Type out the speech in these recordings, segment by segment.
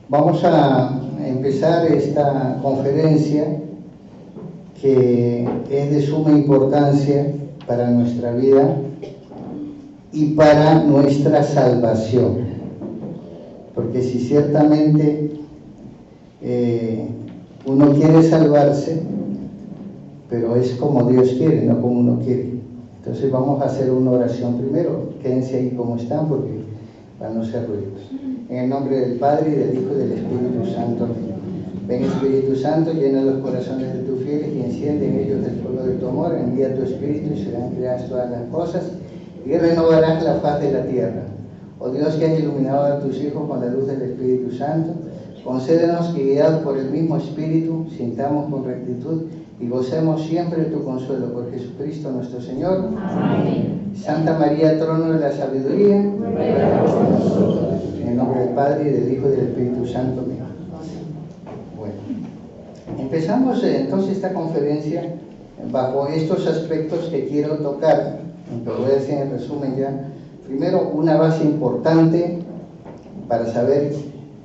Vamos a empezar esta conferencia que es de suma importancia para nuestra vida y para nuestra salvación. Porque si ciertamente uno quiere salvarse, pero es como Dios quiere, no como uno quiere. Entonces vamos a hacer una oración primero. Quédense ahí como están porque para no ser ruidos. En el nombre del Padre, y del Hijo, y del Espíritu Santo. Ven, Espíritu Santo, llena los corazones de tus fieles y enciende en ellos el fuego de tu amor. Envía tu Espíritu y serán creadas todas las cosas y renovarás la faz de la tierra. Oh Dios, que has iluminado a tus hijos con la luz del Espíritu Santo, concédenos que, guiados por el mismo Espíritu, sintamos con rectitud y gocemos siempre de tu consuelo por Jesucristo nuestro Señor. Amén. Santa María, trono de la sabiduría, ruega por nosotros. En el nombre del Padre, y del Hijo, y del Espíritu Santo. Amén. Bueno, empezamos entonces esta conferencia bajo estos aspectos que quiero tocar, aunque voy a decir en resumen ya. Primero, una base importante para saber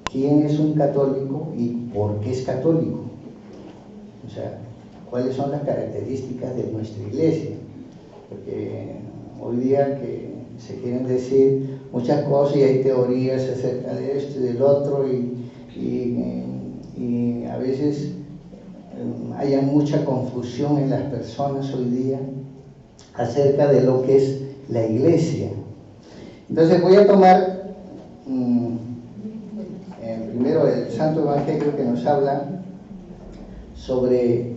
quién es un católico y por qué es católico. O sea, cuáles son las características de nuestra iglesia. Porque hoy día que se quieren decir muchas cosas y hay teorías acerca de esto y del otro y a veces hay mucha confusión en las personas hoy día acerca de lo que es la iglesia. Entonces voy a tomar primero el Santo Evangelio que nos habla sobre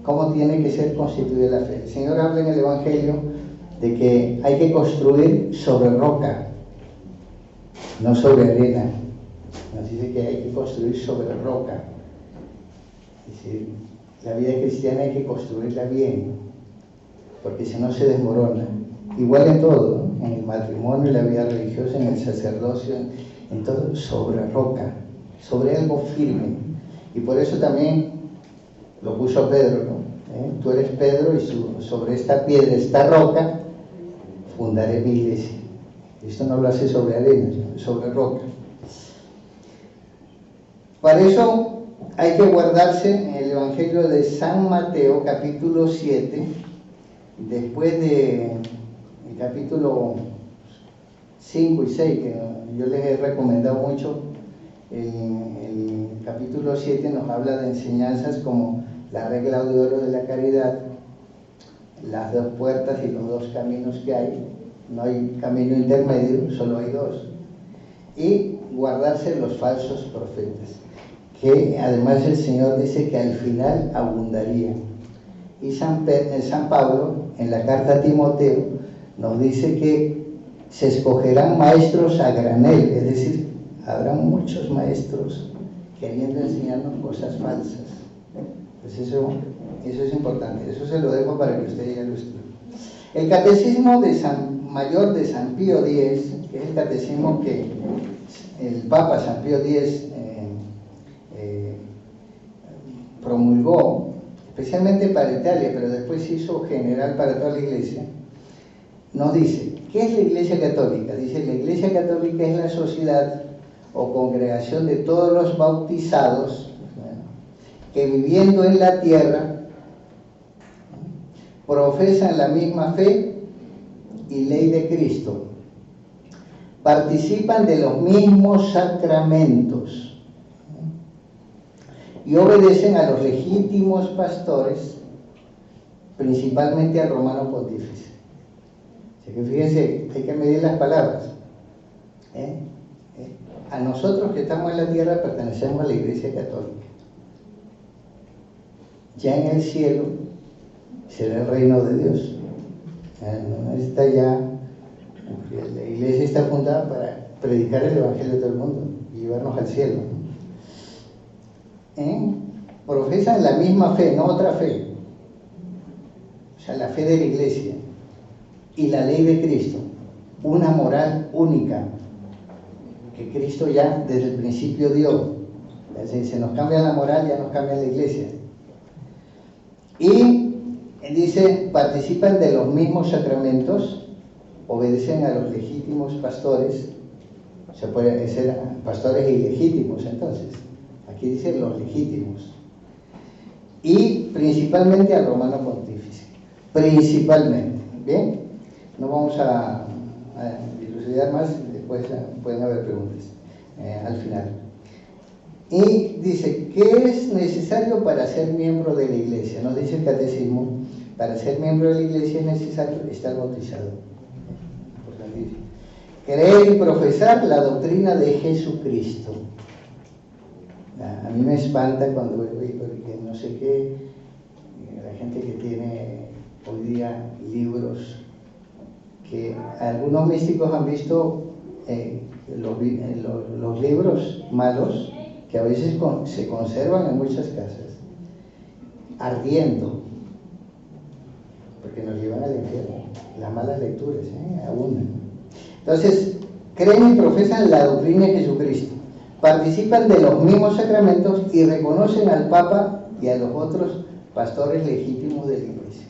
cómo tiene que ser constituida la fe. El Señor habla en el Evangelio de que hay que construir sobre roca, no sobre arena. Nos dice que hay que construir sobre roca. Es decir, la vida cristiana hay que construirla bien, porque si no se desmorona. Igual en todo, ¿no? En el matrimonio, en la vida religiosa, en el sacerdocio, en todo, sobre roca, sobre algo firme. Y por eso también lo puso Pedro, ¿no? Tú eres Pedro y sobre esta piedra, esta roca, fundaré mi iglesia. Esto no lo hace sobre arena, sobre roca. Para eso hay que guardarse en el Evangelio de San Mateo, capítulo 7, después de el capítulo 5 y 6, que yo les he recomendado mucho. El capítulo 7 nos habla de enseñanzas como la regla de oro de la caridad, las dos puertas y los dos caminos que hay. No hay camino intermedio, solo hay dos. Y guardarse los falsos profetas, que además el Señor dice que al final abundarían. Y San Pablo, en la carta a Timoteo, nos dice que se escogerán maestros a granel, es decir, habrá muchos maestros queriendo enseñarnos cosas falsas. Pues eso es importante, eso se lo dejo para que usted ya lo estudie. El catecismo mayor de San Pío X, que es el catecismo que el Papa San Pío X promulgó, especialmente para Italia, pero después se hizo general para toda la iglesia, nos dice, ¿qué es la Iglesia Católica? Dice, la Iglesia Católica es la sociedad o congregación de todos los bautizados que viviendo en la tierra profesan la misma fe y ley de Cristo, participan de los mismos sacramentos y obedecen a los legítimos pastores, principalmente al romano pontífice. Así que fíjense, hay que medir las palabras. A nosotros que estamos en la tierra pertenecemos a la Iglesia Católica. Ya en el cielo será el reino de Dios. No está ya, la Iglesia está fundada para predicar el Evangelio de todo el mundo y llevarnos al cielo. Profesan la misma fe, no otra fe. O sea, la fe de la Iglesia y la ley de Cristo, una moral única que Cristo ya desde el principio dio. Si se nos cambia la moral, ya nos cambia la iglesia. Y dice, participan de los mismos sacramentos obedecen a los legítimos pastores. Se puede ser pastores ilegítimos, entonces. Aquí dice los legítimos. Y principalmente al romano pontífice. Principalmente. ¿Bien? No vamos a dilucidar más, después pueden haber preguntas al final. Y dice, ¿qué es necesario para ser miembro de la iglesia? Nos dice el catecismo, para ser miembro de la iglesia es necesario estar bautizado. Creer y profesar la doctrina de Jesucristo. A mí me espanta cuando veo, porque no sé qué, la gente que tiene hoy día libros, que algunos místicos han visto los libros malos, que a veces se conservan en muchas casas, ardiendo, porque nos llevan al infierno. Las malas lecturas abundan. Entonces, creen y profesan la doctrina de Jesucristo, participan de los mismos sacramentos y reconocen al Papa y a los otros pastores legítimos de la Iglesia.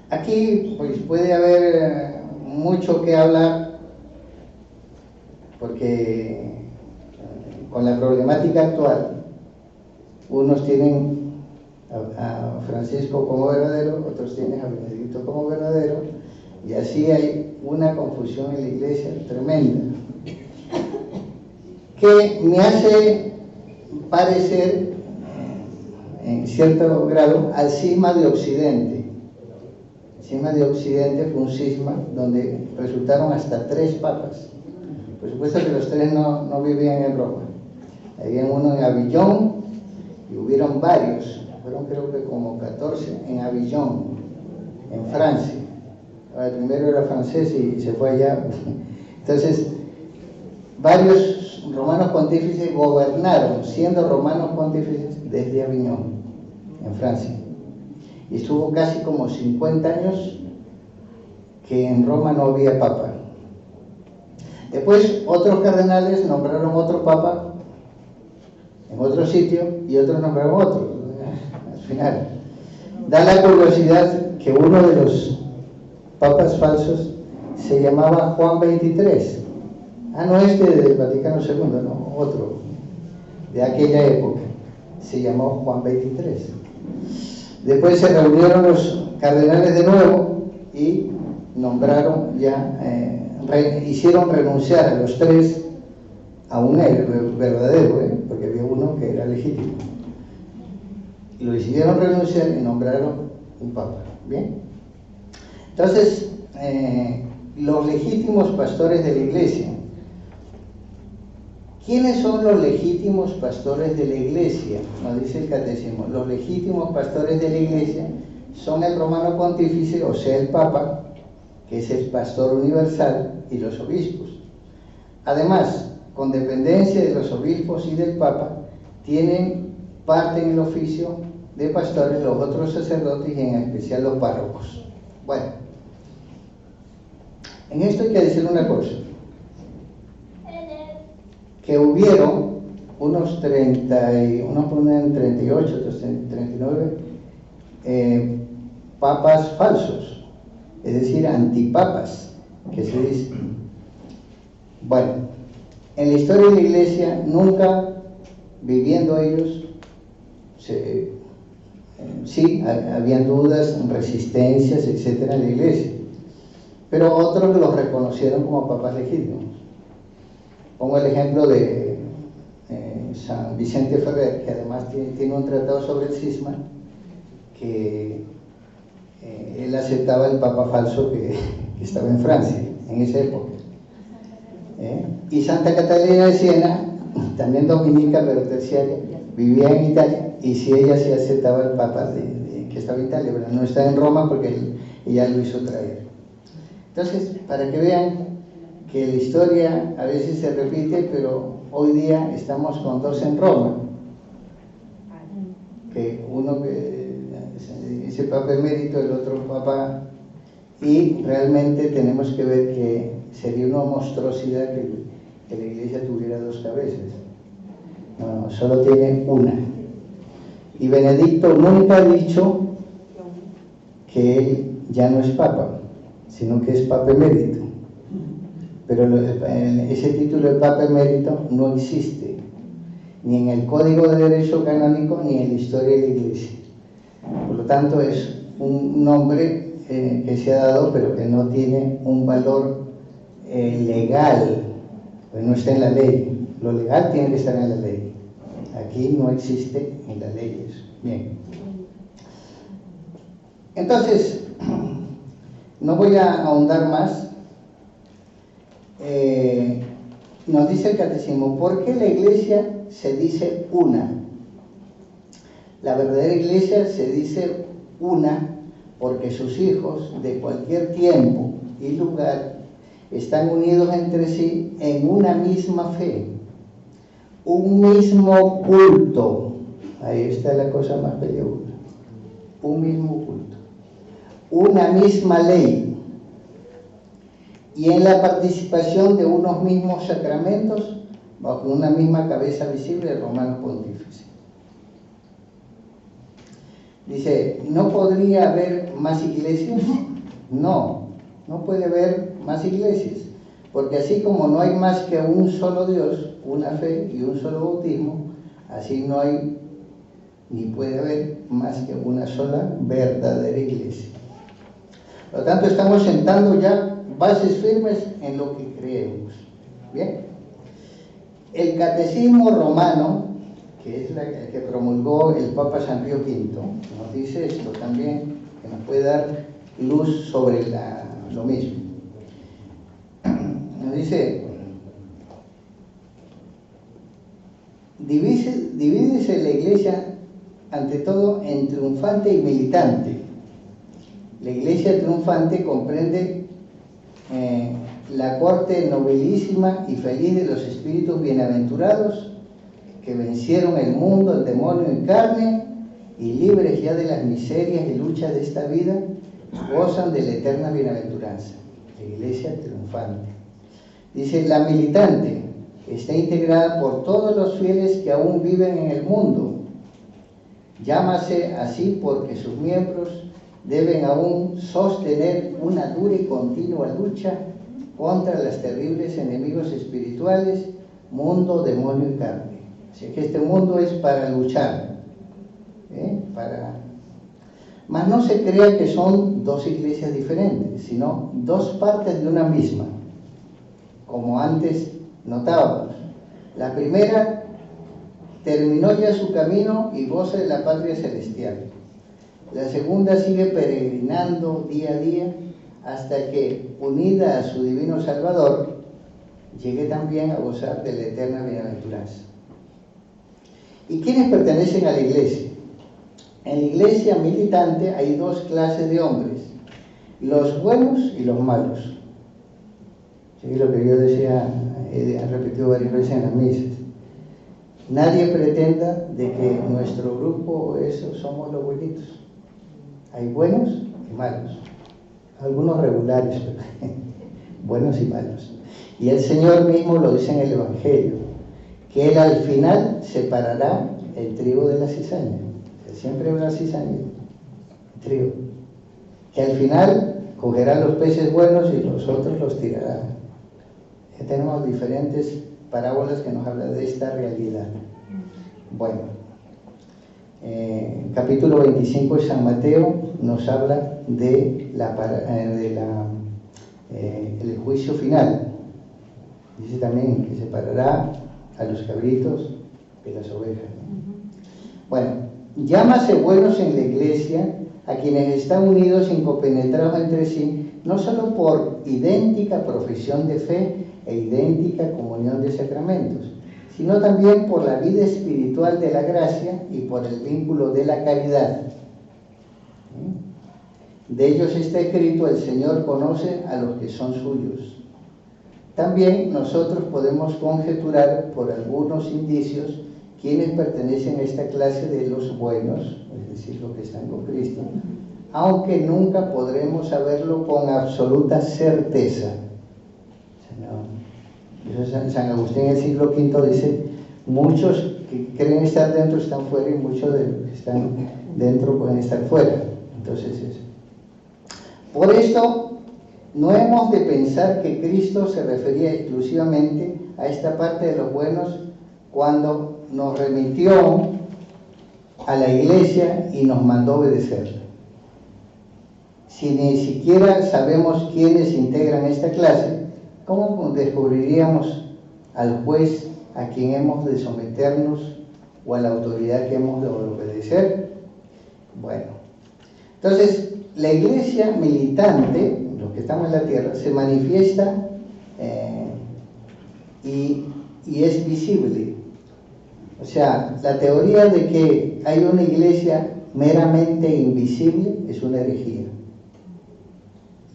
Aquí pues puede haber mucho que hablar, porque con la problemática actual, unos tienen a Francisco como verdadero, otros tienen a Benedicto como verdadero, y así hay una confusión en la iglesia tremenda, que me hace parecer, en cierto grado, al cisma de Occidente. El cisma de Occidente fue un cisma donde resultaron hasta 3 papas. Por supuesto que los 3 no vivían en Roma. Había uno en Avillón y hubieron varios, fueron creo que como 14 en Avillón, en Francia. El primero era francés y se fue allá. Entonces, varios romanos pontífices gobernaron, siendo romanos pontífices, desde Aviñón, en Francia. Y estuvo casi como 50 años que en Roma no había papa. Después, otros cardenales nombraron otro papa en otro sitio y otros nombraron otro. Al final, da la curiosidad que uno de los papas falsos se llamaba Juan XXIII. No este del Vaticano II, no, otro de aquella época, se llamó Juan XXIII. Después se reunieron los cardenales de nuevo y nombraron ya, hicieron renunciar a los 3 a un verdadero, porque había uno que era legítimo. Y lo hicieron renunciar y nombraron un papa. ¿Bien? Entonces, los legítimos pastores de la iglesia. ¿Quiénes son los legítimos pastores de la iglesia? Nos dice el catecismo. Los legítimos pastores de la iglesia son el romano pontífice, o sea, el papa, que es el pastor universal, y los obispos. Además, con dependencia de los obispos y del papa, tienen parte en el oficio de pastores los otros sacerdotes y en especial los párrocos. Bueno, en esto hay que decir una cosa, que hubieron unos 38, otros 39 papas falsos, es decir, antipapas, que se dice. Bueno, en la historia de la iglesia, nunca viviendo ellos, sí, habían dudas, resistencias, etcétera, en la iglesia, pero otros los reconocieron como papas legítimos. Pongo el ejemplo de San Vicente Ferrer, que además tiene un tratado sobre el cisma, que él aceptaba el papa falso que estaba en Francia en esa época. Y Santa Catalina de Siena, también dominica pero terciaria, vivía en Italia, y si ella sí aceptaba el papa que estaba en Italia, pero no está en Roma porque ella lo hizo traer. Entonces, para que vean que la historia a veces se repite, pero hoy día estamos con 2 en Roma, que uno que ese papa emérito, el otro papa, y realmente tenemos que ver que sería una monstruosidad que la iglesia tuviera 2 cabezas. No, solo tiene una. Y Benedicto nunca ha dicho que él ya no es papa. sino que es Papa Emérito. Pero ese título de Papa Emérito no existe, ni en el Código de Derecho Canónico, ni en la historia de la Iglesia. Por lo tanto, es un nombre que se ha dado, pero que no tiene un valor legal, pues no está en la ley. Lo legal tiene que estar en la ley. Aquí no existe en las leyes. Bien. Entonces, no voy a ahondar más. Nos dice el Catecismo, ¿por qué la Iglesia se dice una? La verdadera Iglesia se dice una porque sus hijos de cualquier tiempo y lugar están unidos entre sí en una misma fe, un mismo culto. Ahí está la cosa más peligrosa. Un mismo culto, una misma ley, y en la participación de unos mismos sacramentos bajo una misma cabeza visible del Romano Pontífice. Dice, ¿no podría haber más iglesias? No, no puede haber más iglesias, porque así como no hay más que un solo Dios, una fe y un solo bautismo, así no hay ni puede haber más que una sola verdadera iglesia. Por lo tanto, estamos sentando ya bases firmes en lo que creemos. Bien. El Catecismo Romano, que es el que promulgó el Papa San Pío V, nos dice esto también, que nos puede dar luz sobre lo mismo. Nos dice, divídese la Iglesia ante todo en triunfante y militante. La Iglesia triunfante comprende la corte nobilísima y feliz de los espíritus bienaventurados que vencieron el mundo, el demonio en carne, y libres ya de las miserias y luchas de esta vida, gozan de la eterna bienaventuranza. La Iglesia triunfante. Dice, la militante está integrada por todos los fieles que aún viven en el mundo. Llámase así porque sus miembros deben aún sostener una dura y continua lucha contra los terribles enemigos espirituales, mundo, demonio y carne. Así que este mundo es para luchar, Mas no se crea que son dos iglesias diferentes, sino dos partes de una misma, como antes notábamos. La primera terminó ya su camino y goza de la patria celestial. La segunda sigue peregrinando día a día hasta que, unida a su divino Salvador, llegue también a gozar de la eterna bienaventuranza. ¿Y quiénes pertenecen a la Iglesia? En la Iglesia militante hay dos clases de hombres, los buenos y los malos. Sí, lo que yo decía, he repetido varias veces en las misas. Nadie pretenda de que nuestro grupo somos los buenitos. Hay buenos y malos, algunos regulares, pero buenos y malos. Y el Señor mismo lo dice en el Evangelio, que Él al final separará el trigo de la cizaña. Siempre habrá cizaña, trigo. Que al final cogerá los peces buenos y los otros los tirará. Ya tenemos diferentes parábolas que nos hablan de esta realidad. Bueno, capítulo 25 de San Mateo nos habla de el juicio final. Dice también que separará a los cabritos de las ovejas. Bueno, llámase buenos en la Iglesia a quienes están unidos y compenetrados entre sí, no solo por idéntica profesión de fe e idéntica comunión de sacramentos, sino también por la vida espiritual de la gracia y por el vínculo de la caridad. De ellos está escrito, el Señor conoce a los que son suyos. También nosotros podemos conjeturar por algunos indicios quienes pertenecen a esta clase de los buenos, es decir, los que están con Cristo, aunque nunca podremos saberlo con absoluta certeza. San Agustín en el siglo V dice, muchos que creen estar dentro están fuera y muchos de los que están dentro pueden estar fuera. Entonces, por esto, no hemos de pensar que Cristo se refería exclusivamente a esta parte de los buenos cuando nos remitió a la iglesia y nos mandó obedecerla. Si ni siquiera sabemos quiénes integran esta clase, ¿cómo descubriríamos al juez a quien hemos de someternos o a la autoridad que hemos de obedecer? Bueno, entonces la iglesia militante, los que estamos en la tierra, se manifiesta y es visible. O sea, la teoría de que hay una iglesia meramente invisible es una herejía.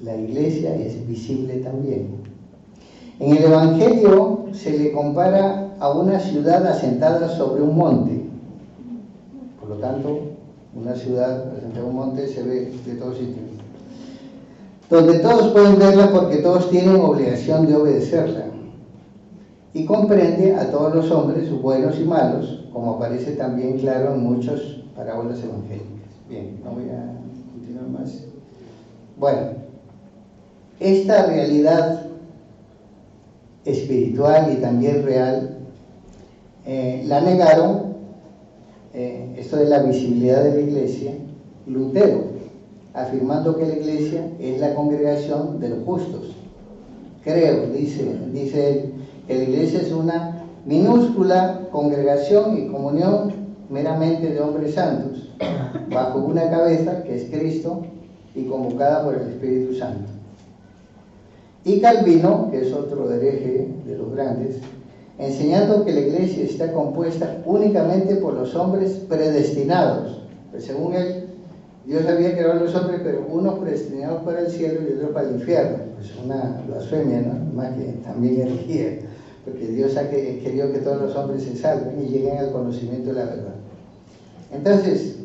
La iglesia es visible también. En el Evangelio se le compara a una ciudad asentada sobre un monte. Por lo tanto, una ciudad asentada en un monte se ve de todos sitios, donde todos pueden verla porque todos tienen obligación de obedecerla, y comprende a todos los hombres, buenos y malos, como aparece también claro en muchas parábolas evangélicas. Bien, no voy a continuar más. Bueno, esta realidad espiritual y también real la negaron, esto de la visibilidad de la iglesia, Lutero, afirmando que la iglesia es la congregación de los justos. Creo, dice él, que la iglesia es una minúscula congregación y comunión meramente de hombres santos, bajo una cabeza que es Cristo y convocada por el Espíritu Santo. Y Calvino, que es otro hereje de los grandes, enseñando que la iglesia está compuesta únicamente por los hombres predestinados. Pues según él, Dios había creado a los hombres, pero unos predestinados para el cielo y otros para el infierno. Pues una blasfemia, ¿no? Más que también herejía, porque Dios ha querido que todos los hombres se salven y lleguen al conocimiento de la verdad. Entonces,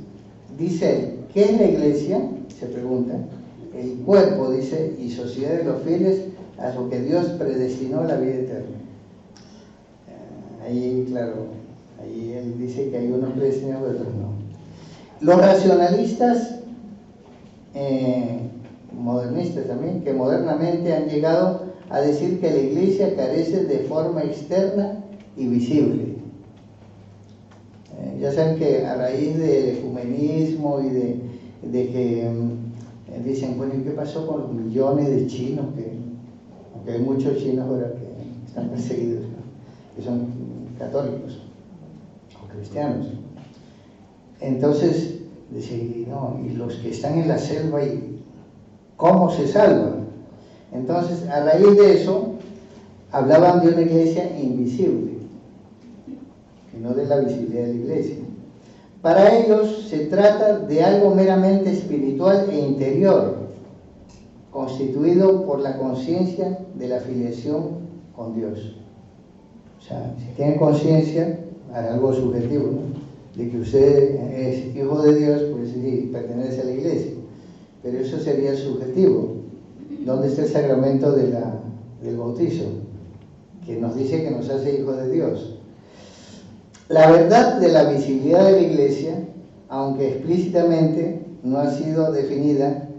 dice él, ¿qué es la iglesia? Se pregunta. El cuerpo, dice, y sociedad de los fieles a lo que Dios predestinó a la vida eterna. Ahí, claro, ahí él dice que hay unos predestinados y otros no. Los racionalistas, modernistas también, que modernamente han llegado a decir que la iglesia carece de forma externa y visible. Ya saben que a raíz del ecumenismo y de que dicen, bueno, ¿y qué pasó con los millones de chinos? Aunque hay muchos chinos ahora que están perseguidos, ¿no? Que son católicos o cristianos. Entonces, dicen, no, y los que están en la selva, ¿y cómo se salvan? Entonces, a raíz de eso, hablaban de una iglesia invisible, y no de la visibilidad de la iglesia. Para ellos se trata de algo meramente espiritual e interior, constituido por la conciencia de la filiación con Dios. O sea, si tienen conciencia, algo subjetivo, ¿no?, de que usted es hijo de Dios, pues sí, pertenece a la iglesia. Pero eso sería subjetivo. ¿Dónde está el sacramento del bautizo? Que nos dice que nos hace hijos de Dios. La verdad de la visibilidad de la iglesia, aunque explícitamente no ha sido definida,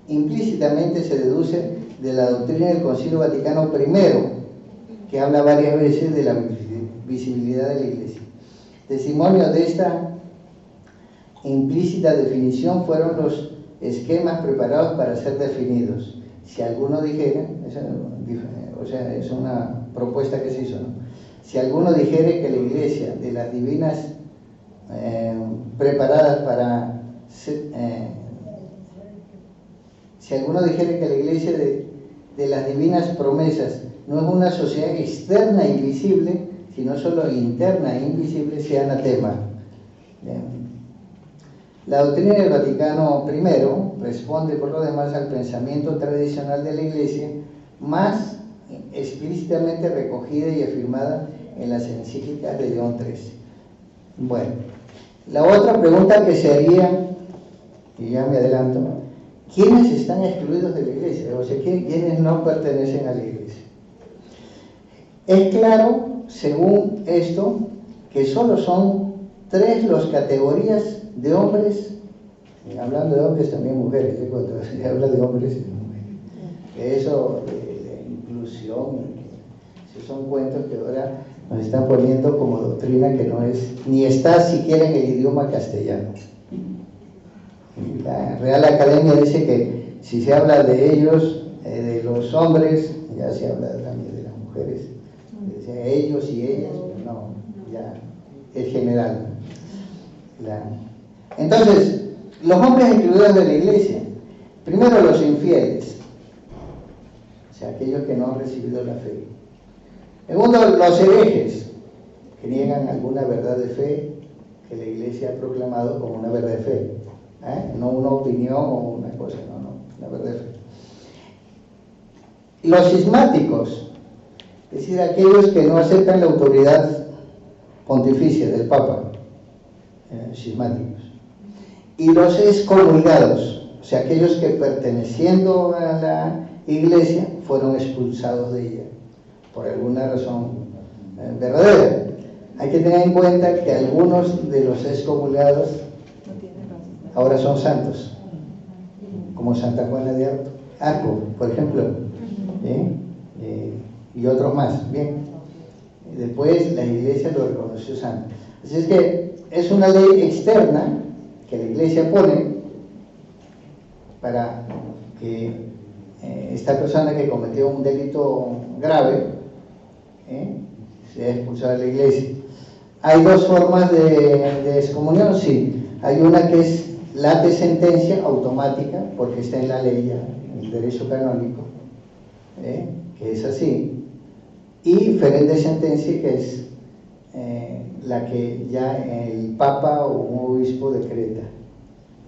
implícitamente se deduce de la doctrina del Concilio Vaticano I, que habla varias veces de la visibilidad de la iglesia. Testimonio de esta implícita definición fueron los esquemas preparados para ser definidos. Si alguno dijera, o sea, es una propuesta que se hizo, ¿no? Si alguno dijere que la iglesia de las divinas preparadas para si alguno dijere que la iglesia de las divinas promesas no es una sociedad externa e invisible, sino solo interna e invisible, sea anatema. La doctrina del Vaticano I responde por lo demás al pensamiento tradicional de la iglesia, más explícitamente recogida y afirmada en las encíclicas de León XIII. Bueno, la otra pregunta que se haría, y ya me adelanto, ¿quiénes están excluidos de la iglesia? O sea, ¿quiénes no pertenecen a la iglesia? Es claro, según esto, que solo son 3 las categorías de hombres, hablando de hombres también mujeres, cuando se habla de hombres y mujeres, Eso de inclusión, esos son cuentos que ahora nos están poniendo como doctrina que no es, ni está siquiera en el idioma castellano. La Real Academia dice que si se habla de ellos, de los hombres, ya se habla también de las mujeres, dice ellos y ellas, pero no, ya es general. Entonces, los hombres incluidos de la iglesia, primero los infieles, o sea, aquellos que no han recibido la fe. Segundo, los herejes, que niegan alguna verdad de fe que la iglesia ha proclamado como una verdad de fe. No una opinión o una cosa, no, una verdad de fe. Los cismáticos, es decir, aquellos que no aceptan la autoridad pontificia del Papa, cismáticos. Y los excomulgados, o sea, aquellos que perteneciendo a la iglesia fueron expulsados de ella por alguna razón verdadera. Hay que tener en cuenta que algunos de los excomulgados ahora son santos, como Santa Juana de Arco, por ejemplo, y otros más. Bien, después la iglesia lo reconoció santo. Así es que es una ley externa que la iglesia pone para que esta persona que cometió un delito grave sea expulsada de la iglesia. ¿Hay dos formas de excomunión? Sí. Hay una que es la de sentencia automática, porque está en la ley ya, en el derecho canónico, que es así. Y ferén de sentencia, que es la que ya el Papa o un obispo decreta.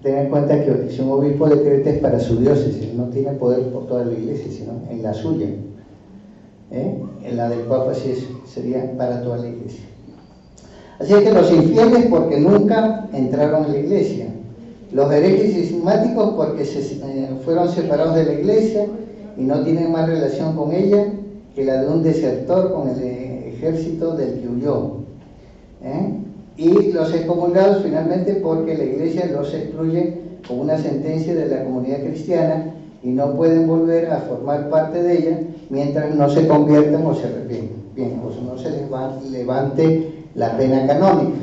Ten en cuenta que si un obispo decreta es para su diócesis, no tiene poder por toda la iglesia, sino en la suya. En la del Papa sí sería para toda la iglesia. Así es que los infieles porque nunca entraron en la iglesia. Los herejes y cismáticos porque fueron separados de la iglesia y no tienen más relación con ella que la de un desertor con el ejército del que huyó. Y los excomulgados finalmente porque la iglesia los excluye con una sentencia de la comunidad cristiana y no pueden volver a formar parte de ella mientras no se conviertan o se arrepientan. Bien, o no se les levante la pena canónica.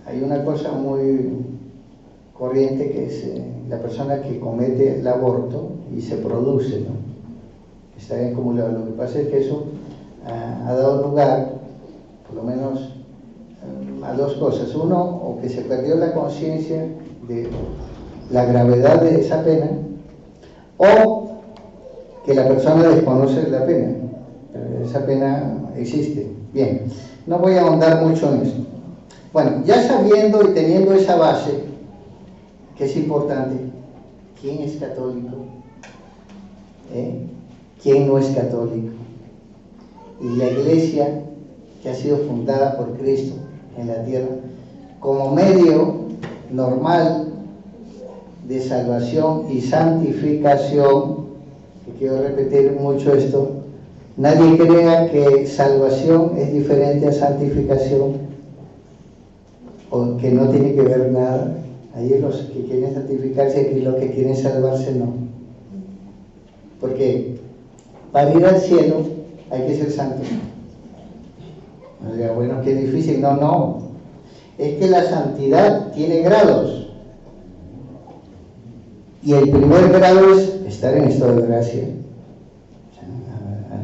Hay una cosa muy corriente que es la persona que comete el aborto y se produce, ¿no? Está bien acumulado. Lo que pasa es que eso ha dado lugar, por lo menos, a dos cosas. Uno, o que se perdió la conciencia de la gravedad de esa pena, o que la persona desconoce la pena. Esa pena existe. Bien, no voy a ahondar mucho en eso. Bueno, ya sabiendo y teniendo esa base, que es importante, ¿quién es católico? ¿Quién no es católico? Y la iglesia que ha sido fundada por Cristo en la tierra como medio normal de salvación y santificación, que quiero repetir mucho esto, nadie crea que salvación es diferente a santificación o que no tiene que ver nada. Ahí los que quieren santificarse y los que quieren salvarse no. Porque para ir al cielo hay que ser santo. No diga, bueno, qué difícil. No. Es que la santidad tiene grados. Y el primer grado es estar en estado de gracia,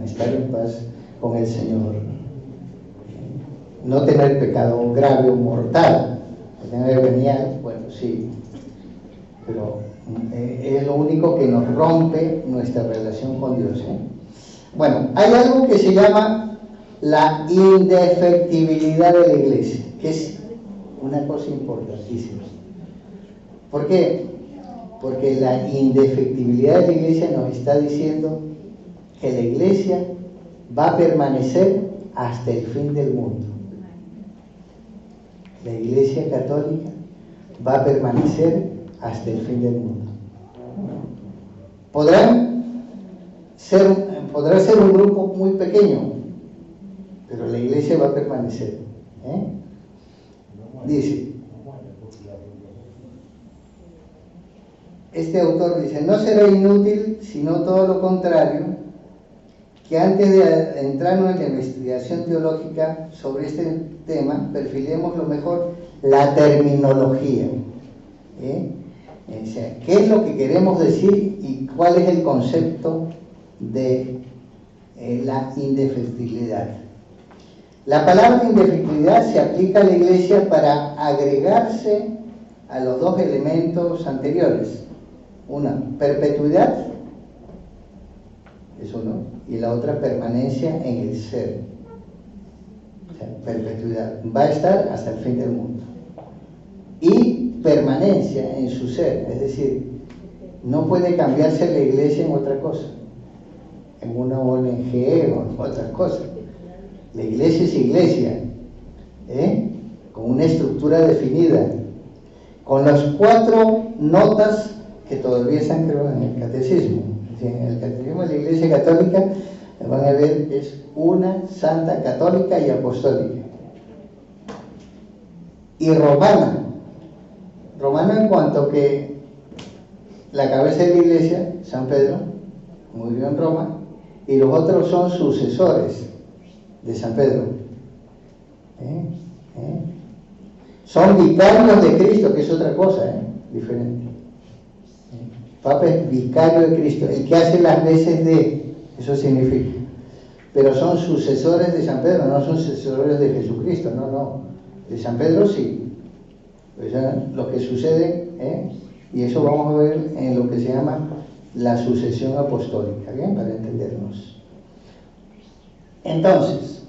estar en paz con el Señor. No tener pecado grave o mortal. Tener venial, bueno, sí. Pero es lo único que nos rompe nuestra relación con Dios. Bueno, hay algo que se llama la indefectibilidad de la iglesia, que es una cosa importantísima. ¿Por qué? Porque la indefectibilidad de la iglesia nos está diciendo que la iglesia va a permanecer hasta el fin del mundo. La iglesia católica va a permanecer hasta el fin del mundo. Podrá ser un grupo muy pequeño, pero la iglesia va a permanecer. Dice, este autor dice, no será inútil, sino todo lo contrario, que antes de entrarnos en la investigación teológica sobre este tema, perfilemos lo mejor la terminología. O sea, ¿qué es lo que queremos decir y cuál es el concepto de la indefectibilidad? La palabra indefectibilidad se aplica a la Iglesia para agregarse a los dos elementos anteriores. Una, perpetuidad, es uno, y la otra, permanencia en el ser. O sea, perpetuidad, va a estar hasta el fin del mundo. Y permanencia en su ser, es decir, no puede cambiarse la Iglesia en otra cosa, en una ONG o en otras cosas. La Iglesia es Iglesia, con una estructura definida, con las 4 notas que todavía están, creo, en el catecismo. En el catecismo de la Iglesia Católica, van a ver, es una santa, católica y apostólica. Y romana en cuanto que la cabeza de la Iglesia, San Pedro, murió en Roma, y los otros son sucesores de San Pedro. Son vicarios de Cristo, que es otra cosa, diferente. Papa es vicario de Cristo, el que hace las veces de, eso significa. Pero son sucesores de San Pedro, no son sucesores de Jesucristo, no. De San Pedro sí. Pues lo que sucede, y eso vamos a ver en lo que se llama la sucesión apostólica, ¿bien? Para entendernos. Entonces,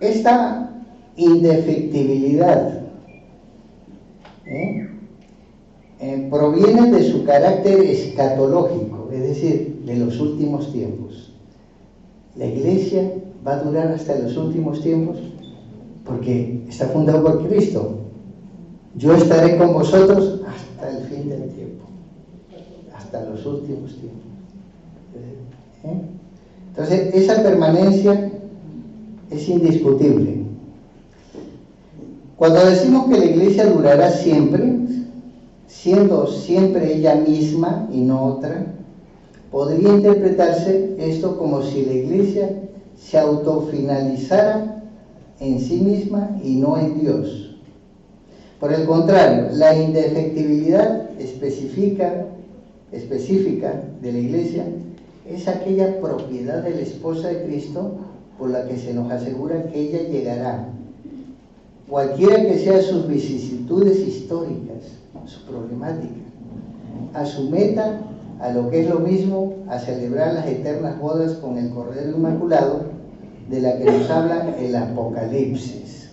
esta indefectibilidad proviene de su carácter escatológico, es decir, de los últimos tiempos. La Iglesia va a durar hasta los últimos tiempos porque está fundado por Cristo. Yo estaré con vosotros hasta el fin del tiempo, hasta los últimos tiempos. Entonces, esa permanencia es indiscutible. Cuando decimos que la Iglesia durará siempre, siendo siempre ella misma y no otra, podría interpretarse esto como si la Iglesia se autofinalizara en sí misma y no en Dios. Por el contrario, la indefectibilidad específica de la Iglesia es aquella propiedad de la esposa de Cristo por la que se nos asegura que ella llegará, cualquiera que sean sus vicisitudes históricas, su problemática, a su meta, a lo que es lo mismo, a celebrar las eternas bodas con el Cordero Inmaculado, de la que nos habla el Apocalipsis.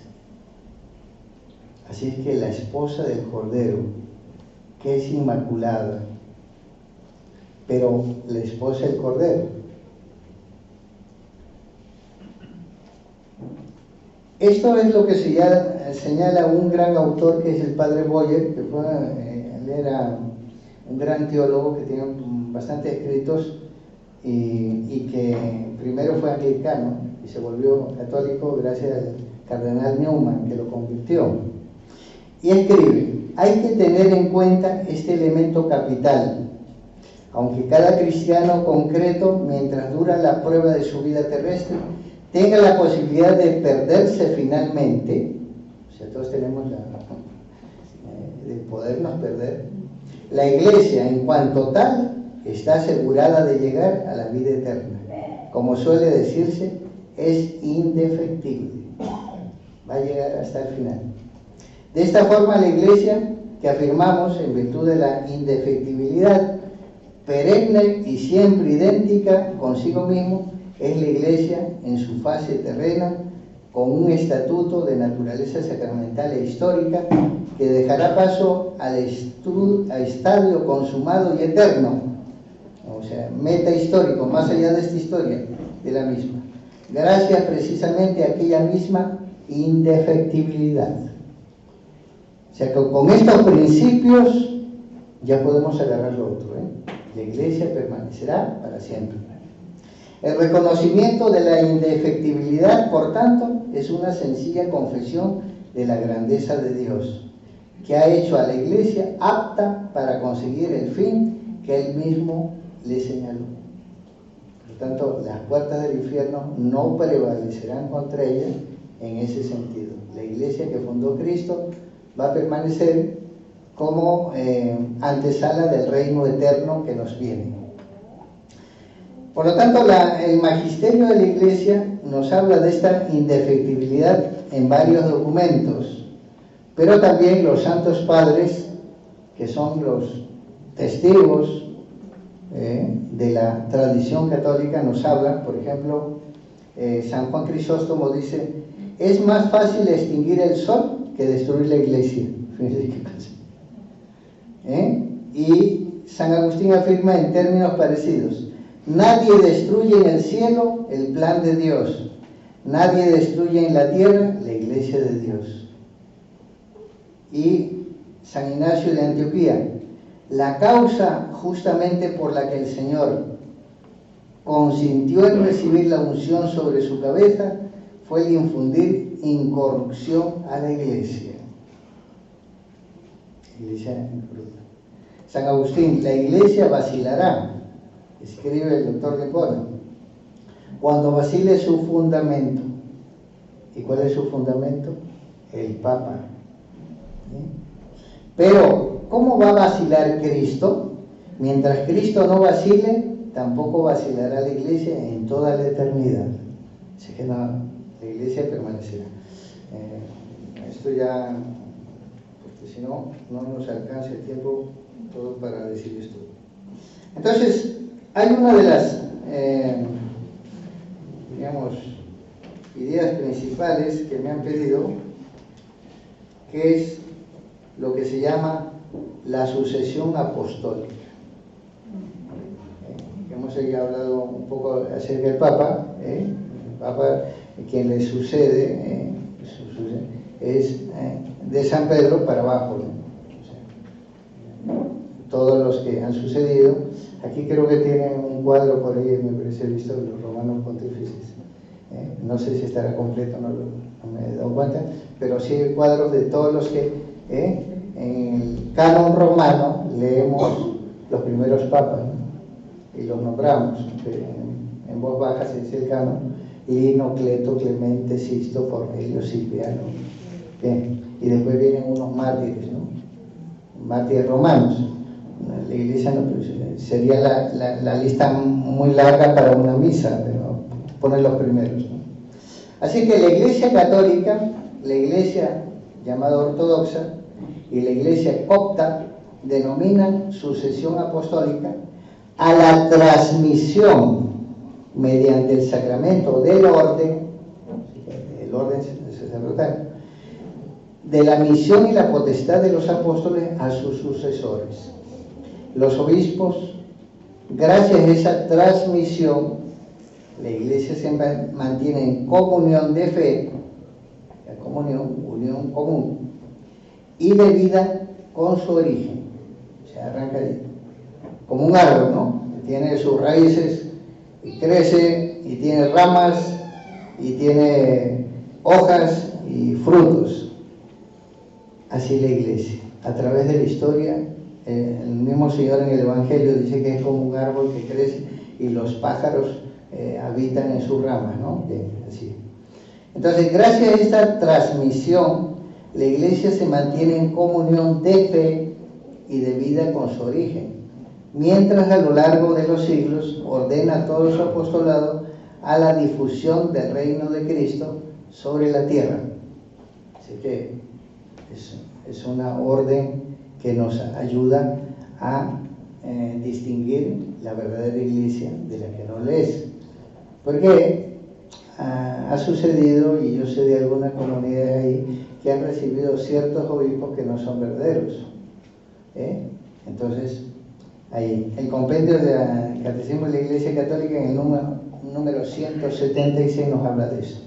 Así es que la esposa del Cordero, que es inmaculada, pero la esposa del Cordero. Esto es lo que señala un gran autor, que es el padre Boyer, que él era un gran teólogo que tiene bastantes escritos y que primero fue anglicano y se volvió católico gracias al cardenal Newman, que lo convirtió. Y escribe: hay que tener en cuenta este elemento capital. Aunque cada cristiano concreto, mientras dura la prueba de su vida terrestre, tenga la posibilidad de perderse finalmente, o sea, todos tenemos de podernos perder, la Iglesia, en cuanto tal, está asegurada de llegar a la vida eterna. Como suele decirse, es indefectible. Va a llegar hasta el final. De esta forma, la Iglesia, que afirmamos en virtud de la indefectibilidad, perenne y siempre idéntica consigo mismo, es la Iglesia en su fase terrena, con un estatuto de naturaleza sacramental e histórica que dejará paso al estadio consumado y eterno, o sea, meta histórico, más allá de esta historia, de la misma, gracias precisamente a aquella misma indefectibilidad. O sea, que con estos principios ya podemos agarrar lo otro, La Iglesia permanecerá para siempre. El reconocimiento de la indefectibilidad, por tanto, es una sencilla confesión de la grandeza de Dios. que ha hecho a la iglesia apta para conseguir el fin que él mismo le señaló. Por lo tanto, las puertas del infierno no prevalecerán contra ella en ese sentido. La iglesia que fundó Cristo va a permanecer como antesala del reino eterno que nos viene. Por lo tanto, el magisterio de la iglesia nos habla de esta indefectibilidad en varios documentos, pero también los santos padres, que son los testigos de la tradición católica, nos hablan. Por ejemplo, San Juan Crisóstomo dice: es más fácil extinguir el sol que destruir la iglesia. Fíjense qué cosa. Y San Agustín afirma en términos parecidos: nadie destruye en el cielo el plan de Dios, nadie destruye en la tierra la iglesia de Dios. Y San Ignacio de Antioquía: la causa justamente por la que el Señor consintió en recibir la unción sobre su cabeza fue el infundir incorrupción a la iglesia. San Agustín: la iglesia vacilará, escribe el doctor de Pona, cuando vacile su fundamento. ¿Y cuál es su fundamento? El Papa. Pero, ¿cómo va a vacilar Cristo? Mientras Cristo no vacile, tampoco vacilará la iglesia en toda la eternidad. Así que no, la iglesia permanecerá. Esto ya, porque si no, no nos alcanza el tiempo todo para decir esto. Entonces, hay una de las, ideas principales que me han pedido, que es lo que se llama la sucesión apostólica. Hemos ya hablado un poco acerca del Papa. El Papa, quien le sucede, es de San Pedro para abajo, ¿no? O sea, todos los que han sucedido. Aquí creo que tienen un cuadro por ahí, me parece visto, de los romanos pontífices. No sé si estará completo, no me he dado cuenta, pero sí hay cuadros de todos los que en el canon romano leemos los primeros papas, ¿no? Y los nombramos, en voz baja se dice el canon: Lino, Cleto, Clemente, Sisto, Cornelio, Cipriano. Bien. Y después vienen unos mártires, ¿no? Mártires romanos. La iglesia no, sería la lista muy larga para una misa, pero poner los primeros, ¿no? Así que la iglesia católica, la iglesia llamada ortodoxa y la iglesia copta denominan sucesión apostólica a la transmisión mediante el sacramento del orden, el orden sacerdotal, de la misión y la potestad de los apóstoles a sus sucesores. Los obispos, gracias a esa transmisión, la iglesia se mantiene en comunión de fe, la comunión, unión común, y de vida con su origen. Se arranca ahí, como un árbol, ¿no? Tiene sus raíces y crece y tiene ramas y tiene hojas y frutos. Así la iglesia, a través de la historia, el mismo Señor en el Evangelio dice que es como un árbol que crece y los pájaros habitan en sus ramas, ¿no? Así. Entonces, gracias a esta transmisión, la iglesia se mantiene en comunión de fe y de vida con su origen, mientras a lo largo de los siglos ordena todo su apostolado a la difusión del reino de Cristo sobre la tierra. Así que es una orden que nos ayuda a distinguir la verdadera iglesia de la que no lo es. Porque ha sucedido, y yo sé de algunas comunidades ahí, que han recibido ciertos obispos que no son verdaderos. Entonces, ahí, el compendio del Catecismo de la Iglesia Católica, en el número 176, nos habla de eso.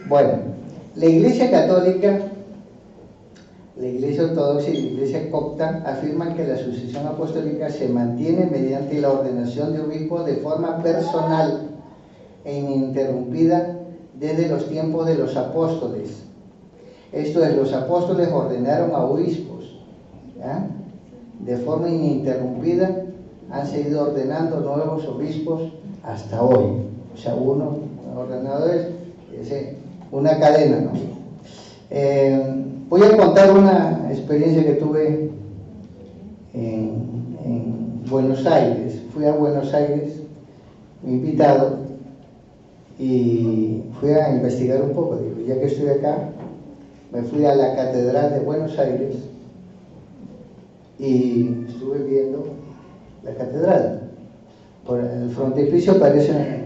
Bueno, la Iglesia Católica, la Iglesia Ortodoxa y la Iglesia Copta afirman que la sucesión apostólica se mantiene mediante la ordenación de obispos de forma personal e ininterrumpida desde los tiempos de los apóstoles. Esto es, los apóstoles ordenaron a obispos ¿ya? De forma ininterrumpida han seguido ordenando nuevos obispos hasta hoy. O sea, uno ordenado es una cadena, ¿no? Voy a contar una experiencia que tuve en Buenos Aires. Fui a Buenos Aires, invitado, y fui a investigar un poco. Digo, ya que estoy acá, me fui a la Catedral de Buenos Aires y estuve viendo la catedral. Por el frontispicio parece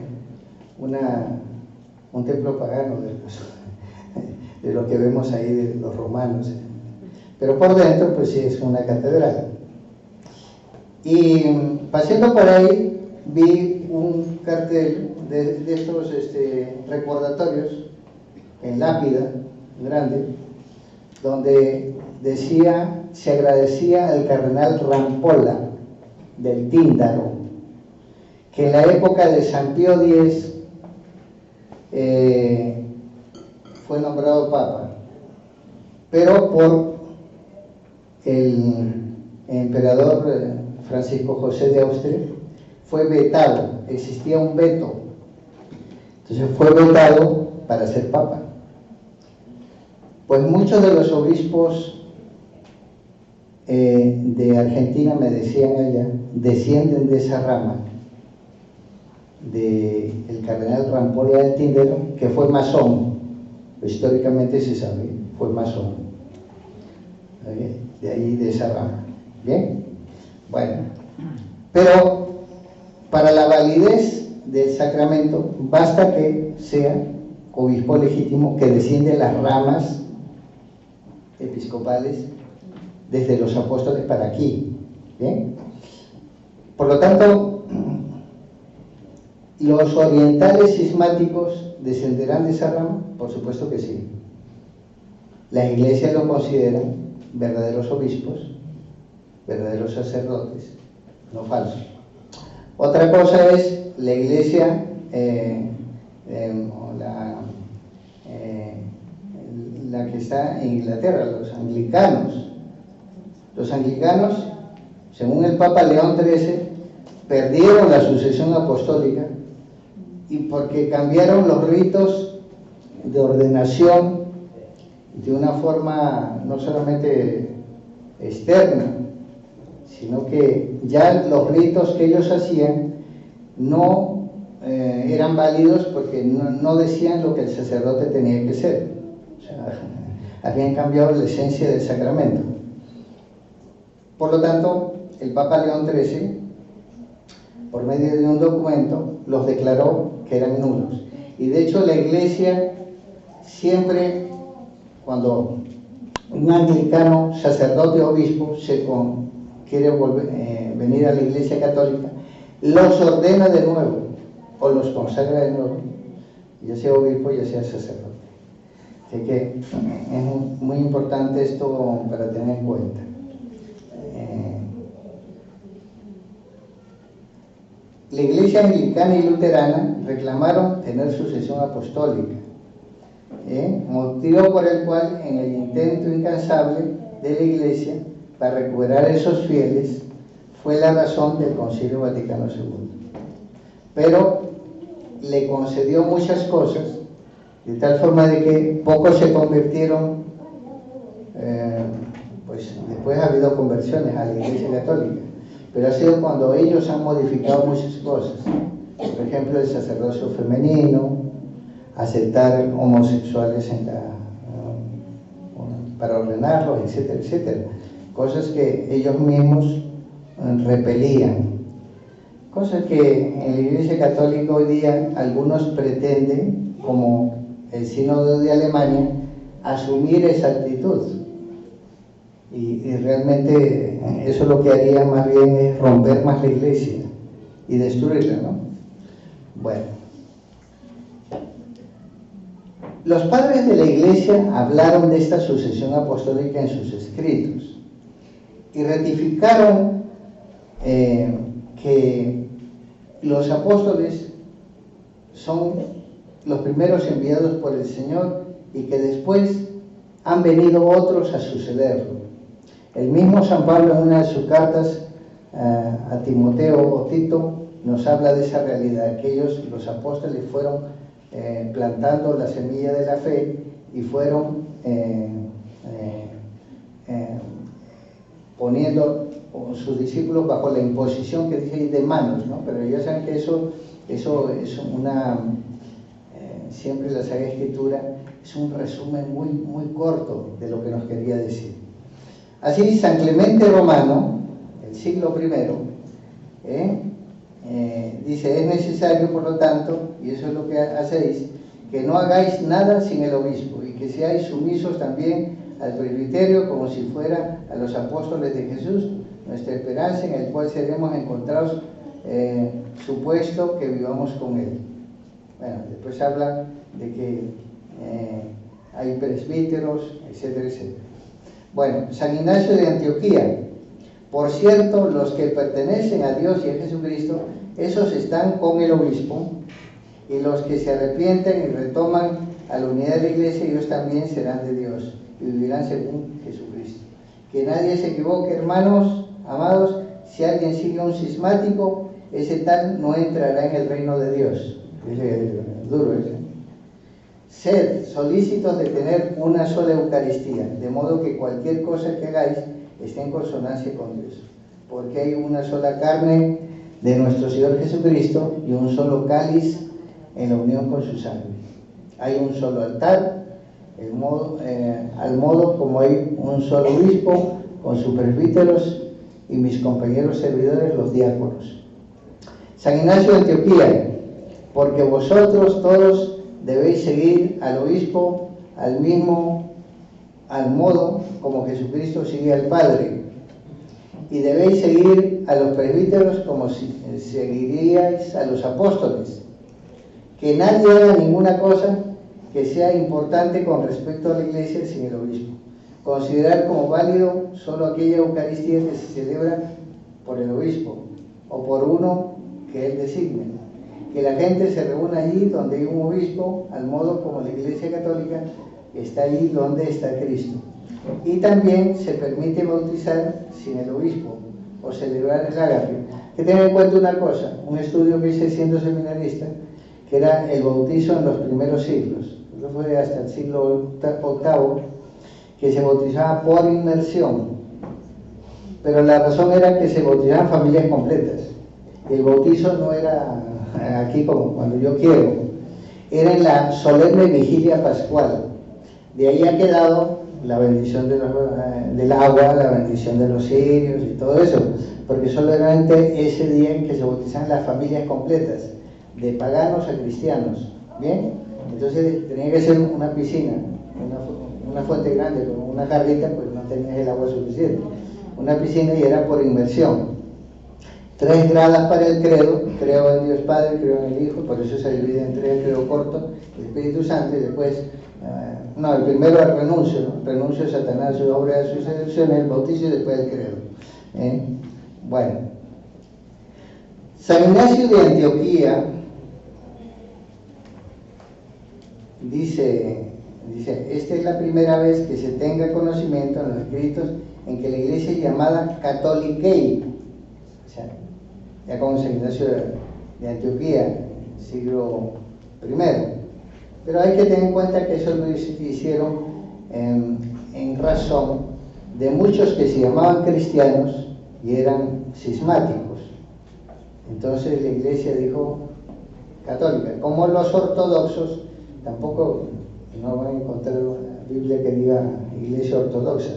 un templo pagano de lo que vemos ahí de los romanos, pero por dentro pues sí es una catedral. Y paseando por ahí vi un cartel de estos recordatorios en lápida grande, donde decía, se agradecía al cardenal Rampolla del Tíndaro, que en la época de San Pío X fue nombrado papa, pero por el emperador Francisco José de Austria fue vetado, existía un veto, entonces fue vetado para ser papa. Pues muchos de los obispos de Argentina, me decían allá, descienden de esa rama del cardenal Rampolla del Tíndaro, que fue masón, históricamente se sabe, fue masón, de ahí, de esa rama. Bien, bueno, pero para la validez del sacramento basta que sea obispo legítimo, que desciende las ramas episcopales desde los apóstoles para aquí. ¿Bien? Por lo tanto, ¿los orientales cismáticos descenderán de esa rama? Por supuesto que sí. La Iglesia lo considera verdaderos obispos, verdaderos sacerdotes, no falsos. Otra cosa es la Iglesia, la que está en Inglaterra, los anglicanos. Los anglicanos, según el Papa León XIII, perdieron la sucesión apostólica y porque cambiaron los ritos de ordenación de una forma no solamente externa, sino que ya los ritos que ellos hacían no eran válidos porque no decían lo que el sacerdote tenía que ser. O sea, habían cambiado la esencia del sacramento. Por lo tanto, el Papa León XIII, por medio de un documento, los declaró que eran nulos. Y de hecho la Iglesia siempre, cuando un anglicano, sacerdote o obispo, quiere venir a la Iglesia Católica, los ordena de nuevo, o los consagra de nuevo, ya sea obispo, ya sea sacerdote. Así que es muy importante esto para tener en cuenta. La Iglesia anglicana y luterana reclamaron tener sucesión apostólica, motivo por el cual en el intento incansable de la Iglesia para recuperar esos fieles fue la razón del Concilio Vaticano II. Pero le concedió muchas cosas, de tal forma de que pocos se convirtieron, pues después ha habido conversiones a la Iglesia Católica, pero ha sido cuando ellos han modificado muchas cosas. Por ejemplo, el sacerdocio femenino, aceptar homosexuales para ordenarlos, etcétera, etcétera. Cosas que ellos mismos repelían. Cosas que en la Iglesia Católica hoy día algunos pretenden, como el Sínodo de Alemania, asumir esa actitud. Y realmente eso lo que haría más bien es romper más la Iglesia y destruirla, ¿no? Bueno. Los padres de la Iglesia hablaron de esta sucesión apostólica en sus escritos y ratificaron que los apóstoles son los primeros enviados por el Señor y que después han venido otros a sucederlo. El mismo San Pablo en una de sus cartas a Timoteo o Tito nos habla de esa realidad, que ellos, los apóstoles, fueron plantando la semilla de la fe y fueron poniendo a sus discípulos bajo la imposición que dice de manos, ¿no? Pero ya saben que eso es una, siempre la Sagrada Escritura es un resumen muy corto de lo que nos quería decir. Así, San Clemente Romano, el siglo I, dice: es necesario, por lo tanto, y eso es lo que hacéis, que no hagáis nada sin el obispo, y que seáis sumisos también al presbiterio, como si fuera a los apóstoles de Jesús, nuestra esperanza, en el cual seremos encontrados supuesto que vivamos con él. Bueno, después habla de que hay presbíteros, etcétera, etcétera. Bueno, San Ignacio de Antioquía: por cierto, los que pertenecen a Dios y a Jesucristo, esos están con el obispo, y los que se arrepienten y retoman a la unidad de la iglesia, ellos también serán de Dios y vivirán según Jesucristo. Que nadie se equivoque, hermanos amados, si alguien sigue a un cismático, ese tal no entrará en el reino de Dios. Es duro ese. Sed solícitos de tener una sola Eucaristía, de modo que cualquier cosa que hagáis esté en consonancia con Dios. Porque hay una sola carne de nuestro Señor Jesucristo y un solo cáliz en la unión con su sangre. Hay un solo altar, al modo como hay un solo obispo con sus presbíteros y mis compañeros servidores, los diáconos. San Ignacio de Antioquía: porque vosotros todos debéis seguir al obispo al modo como Jesucristo sigue al Padre, y debéis seguir a los presbíteros como si seguiríais a los apóstoles. Que nadie haga ninguna cosa que sea importante con respecto a la iglesia sin el obispo. Considerar como válido solo aquella Eucaristía que se celebra por el obispo o por uno que él designe. Que la gente se reúna allí donde hay un obispo, al modo como la Iglesia Católica está allí donde está Cristo. Y también se permite bautizar sin el obispo o celebrar el ágape. Que tengan en cuenta una cosa, un estudio que hice siendo seminarista, que era el bautizo en los primeros siglos. Eso fue hasta el siglo VIII, que se bautizaba por inmersión. Pero la razón era que se bautizaban familias completas. El bautizo no era aquí como cuando yo quiero, era en la solemne vigilia pascual. De ahí ha quedado la bendición del agua, la bendición de los cirios y todo eso, porque solamente ese día en que se bautizan las familias completas, de paganos a cristianos. Bien, entonces tenía que ser una piscina, una fuente grande, con una jarrita, pues no tenías el agua suficiente. Una piscina, y era por inmersión. 3 gradas para el credo: creo en Dios Padre, creo en el Hijo, por eso se divide en 3 el credo corto, el Espíritu Santo, y después, el primero el renuncio, ¿no? Renuncio a Satanás, su obra de su seducción, el bautizo, y después el credo. Bueno, San Ignacio de Antioquía dice, esta es la primera vez que se tenga conocimiento en los escritos en que la iglesia llamada Catholicae, o sea, ya con San Ignacio de Antioquía, siglo I. Pero hay que tener en cuenta que eso lo hicieron en razón de muchos que se llamaban cristianos y eran cismáticos. Entonces la iglesia dijo católica. Como los ortodoxos, tampoco no van a encontrar una Biblia que diga iglesia ortodoxa,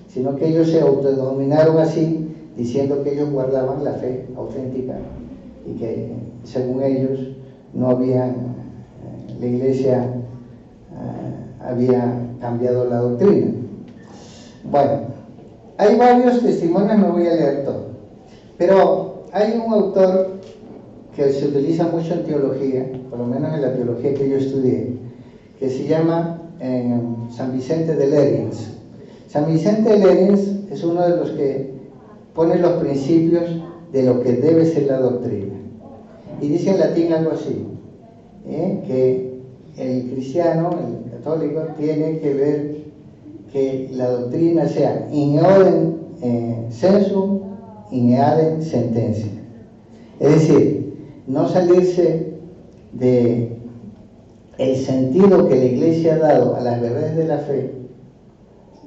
sino que ellos se autodenominaron así, diciendo que ellos guardaban la fe auténtica y que según ellos no había, la iglesia había cambiado la doctrina. Bueno, hay varios testimonios, no voy a leer todo, pero hay un autor que se utiliza mucho en teología, por lo menos en la teología que yo estudié, que se llama San Vicente de Lérins. San Vicente de Lérins es uno de los que pone los principios de lo que debe ser la doctrina. Y dice en latín algo así, que el cristiano, el católico, tiene que ver que la doctrina sea in censum in eadem sentencia. Es decir, no salirse de el sentido que la Iglesia ha dado a las verdades de la fe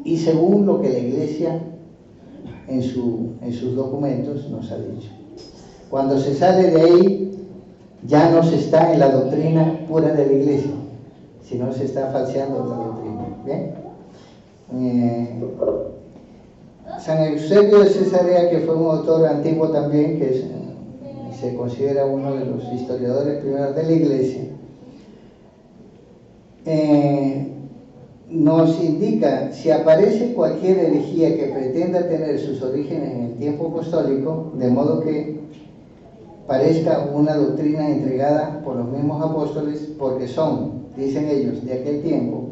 y según lo que la Iglesia en sus documentos nos ha dicho. Cuando se sale de ahí, ya no se está en la doctrina pura de la Iglesia, sino se está falseando la doctrina. ¿Bien? San Eusebio de Cesarea, que fue un autor antiguo también, que se considera uno de los historiadores primeros de la Iglesia, nos indica: si aparece cualquier herejía que pretenda tener sus orígenes en el tiempo apostólico, de modo que parezca una doctrina entregada por los mismos apóstoles, porque son, dicen ellos, de aquel tiempo,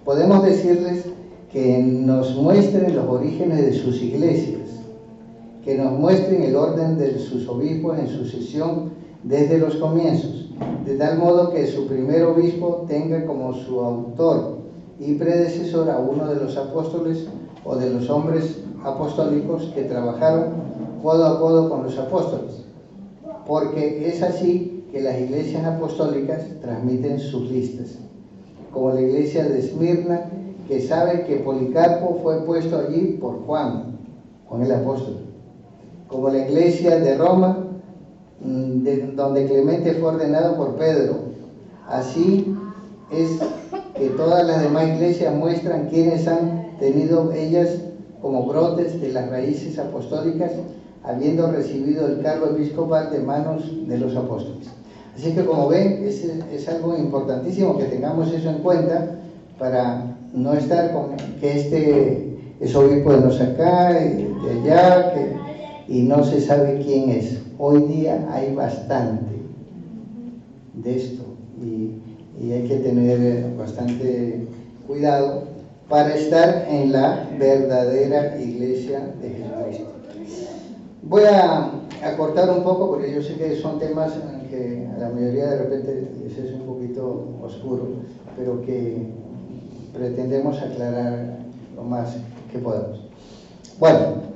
podemos decirles que nos muestren los orígenes de sus iglesias, que nos muestren el orden de sus obispos en sucesión desde los comienzos, de tal modo que su primer obispo tenga como su autor y predecesor a uno de los apóstoles o de los hombres apostólicos que trabajaron codo a codo con los apóstoles, porque es así que las iglesias apostólicas transmiten sus listas, como la iglesia de Esmirna, que sabe que Policarpo fue puesto allí por Juan el apóstol, como la iglesia de Roma, donde Clemente fue ordenado por Pedro. Así es que todas las demás iglesias muestran quiénes han tenido ellas como brotes de las raíces apostólicas, habiendo recibido el cargo episcopal de manos de los apóstoles. Así que, como ven, es algo importantísimo que tengamos eso en cuenta, para no estar con que este es obispo de no sé acá y de allá, y no se sabe quién es. Hoy día hay bastante de esto y hay que tener bastante cuidado para estar en la verdadera iglesia de Jesucristo. Voy a cortar un poco, porque yo sé que son temas que a la mayoría de repente les es un poquito oscuro, pero que pretendemos aclarar lo más que podamos. Bueno,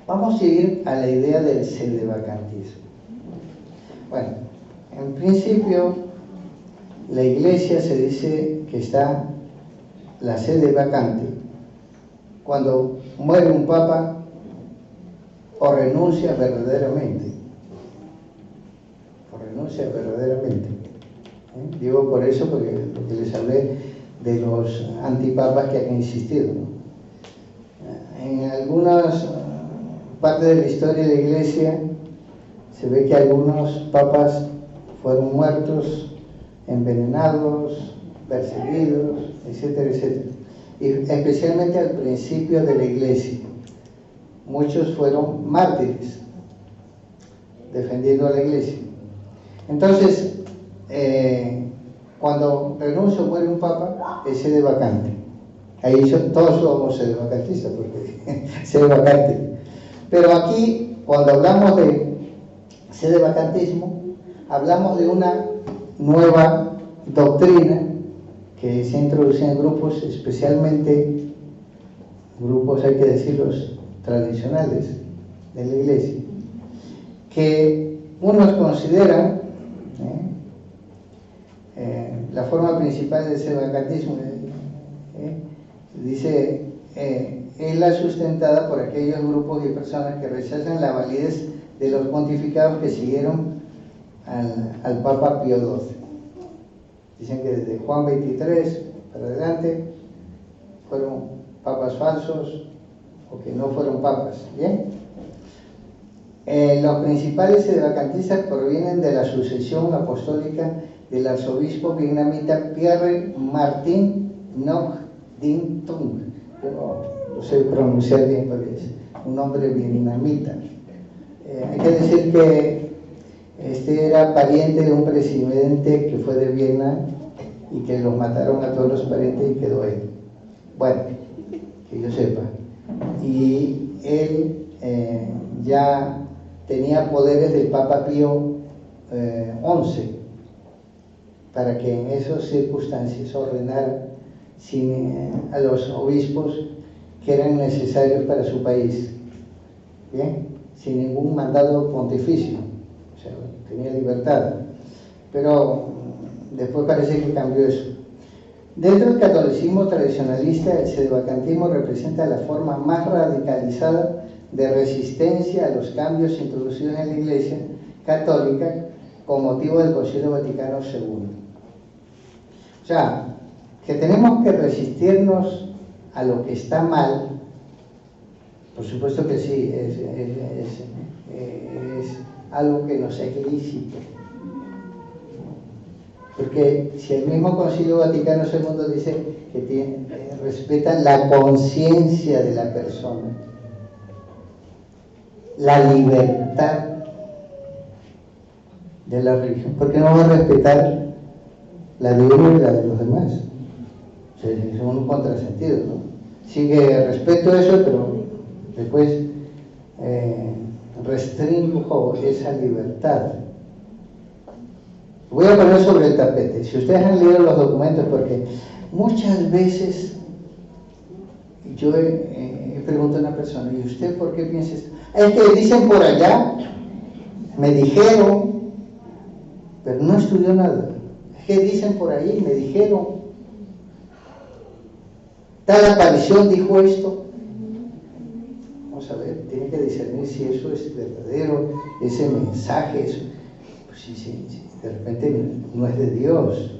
vamos a ir a la idea del sedevacantismo. Bueno, en principio, la iglesia se dice que está la sede vacante cuando muere un papa o renuncia verdaderamente. Digo por eso, porque lo que les hablé de los antipapas que han existido, ¿no? En algunas partes de la historia de la iglesia se ve que algunos papas fueron muertos, envenenados, perseguidos, etcétera, etcétera. Y especialmente al principio de la iglesia, muchos fueron mártires defendiendo a la iglesia. Entonces, cuando renuncia o muere un papa, es sede vacante. Ahí todos somos sede vacantistas, porque sede vacante. Pero aquí, cuando hablamos de sede vacantismo, hablamos de una nueva doctrina que se introduce en grupos, especialmente grupos, hay que decirlos, tradicionales de la iglesia, que unos consideran la forma principal del sedevacantismo, dice, es la sustentada por aquellos grupos y personas que rechazan la validez de los pontificados que siguieron al Papa Pío XII. Dicen que desde Juan XXIII para adelante fueron papas falsos o que no fueron papas. ¿Bien? Los principales sedevacantistas provienen de la sucesión apostólica del arzobispo vietnamita Pierre Martin Ngoc Dinh Tung. Yo no sé pronunciar bien porque es un nombre vietnamita. Hay que decir que este era pariente de un presidente que fue de Vietnam y que los mataron a todos los parientes y quedó él. Bueno, que yo sepa. Y él ya tenía poderes del Papa Pío XI para que en esas circunstancias ordenara a los obispos que eran necesarios para su país, ¿bien? Sin ningún mandato pontificio, o sea, tenía libertad, pero después parece que cambió eso. Dentro del catolicismo tradicionalista, el sedevacantismo representa la forma más radicalizada de resistencia a los cambios introducidos en la Iglesia católica con motivo del Concilio Vaticano II. O sea, que tenemos que resistirnos a lo que está mal, por supuesto que sí, es algo que nos es lícito. Porque si el mismo Concilio Vaticano II dice que respeta la conciencia de la persona, la libertad de la religión, ¿por qué no va a respetar la de uno y la de los demás? O sea, es un contrasentido, ¿no? Sigue respeto eso, pero después restringo esa libertad. Voy a poner sobre el tapete. Si ustedes han leído los documentos, porque muchas veces yo pregunto a una persona, ¿y usted por qué piensa esto? Es que dicen por allá, me dijeron, pero no estudió nada. Es que dicen por ahí, me dijeron, tal aparición dijo esto. Vamos a ver, tiene que discernir si eso es verdadero, ese mensaje, eso. Pues sí, de repente no es de Dios.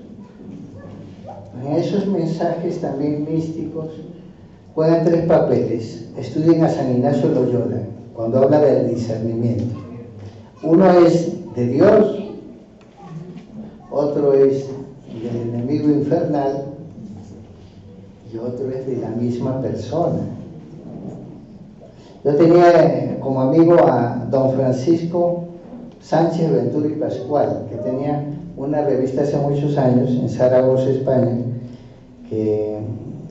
En esos mensajes también místicos juegan tres papeles. Estudien a San Ignacio de Loyola cuando habla del discernimiento. Uno es de Dios, otro es del enemigo infernal y otro es de la misma persona. Yo tenía como amigo a don Francisco Sánchez Ventura y Pascual, que tenía una revista hace muchos años en Zaragoza, España, que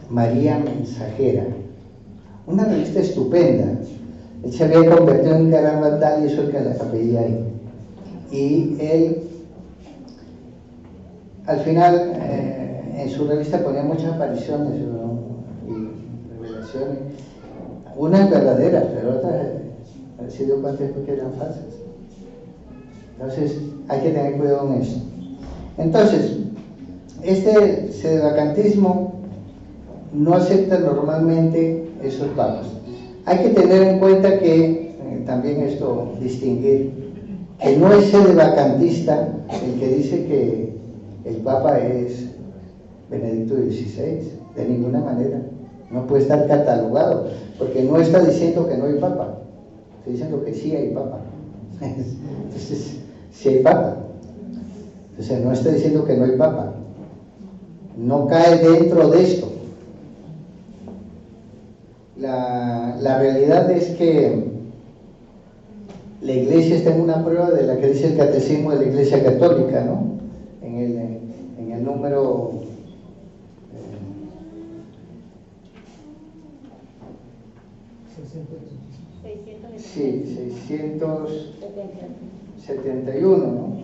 María Mensajera, una revista estupenda. Él se había convertido en Carambandal y eso es que la capilla ahí. Y él, al final, en su revista ponía muchas apariciones, ¿no? Y revelaciones, unas verdaderas, pero otras se dio cuenta después que eran falsas. Entonces, hay que tener cuidado con eso. Entonces, este sedevacantismo no acepta normalmente esos papas. Hay que tener en cuenta que, también esto, distinguir, que no es sedevacantista el que dice que el papa es Benedicto XVI, de ninguna manera. No puede estar catalogado, porque no está diciendo que no hay papa, está diciendo que sí hay papa. Entonces, sí hay papa. Entonces, no está diciendo que no hay papa. No cae dentro de esto. La realidad es que la Iglesia está en una prueba de la que dice el Catecismo de la Iglesia Católica, ¿no? En el número 671, ¿no?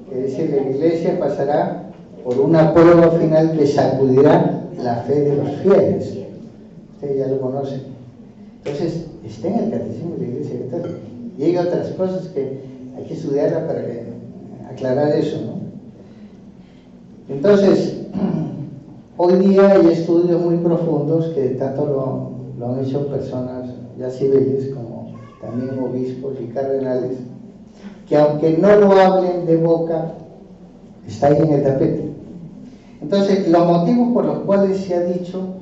Que dice la Iglesia pasará por una prueba final que sacudirá la fe de los fieles. Ustedes ya lo conocen. Entonces, está en el Catecismo de la Iglesia Católica. Y hay otras cosas que hay que estudiarla para aclarar eso, ¿no? Entonces, hoy día hay estudios muy profundos que tanto lo han hecho personas ya civiles como también obispos y cardenales, que aunque no lo hablen de boca, está ahí en el tapete. Entonces, los motivos por los cuales se ha dicho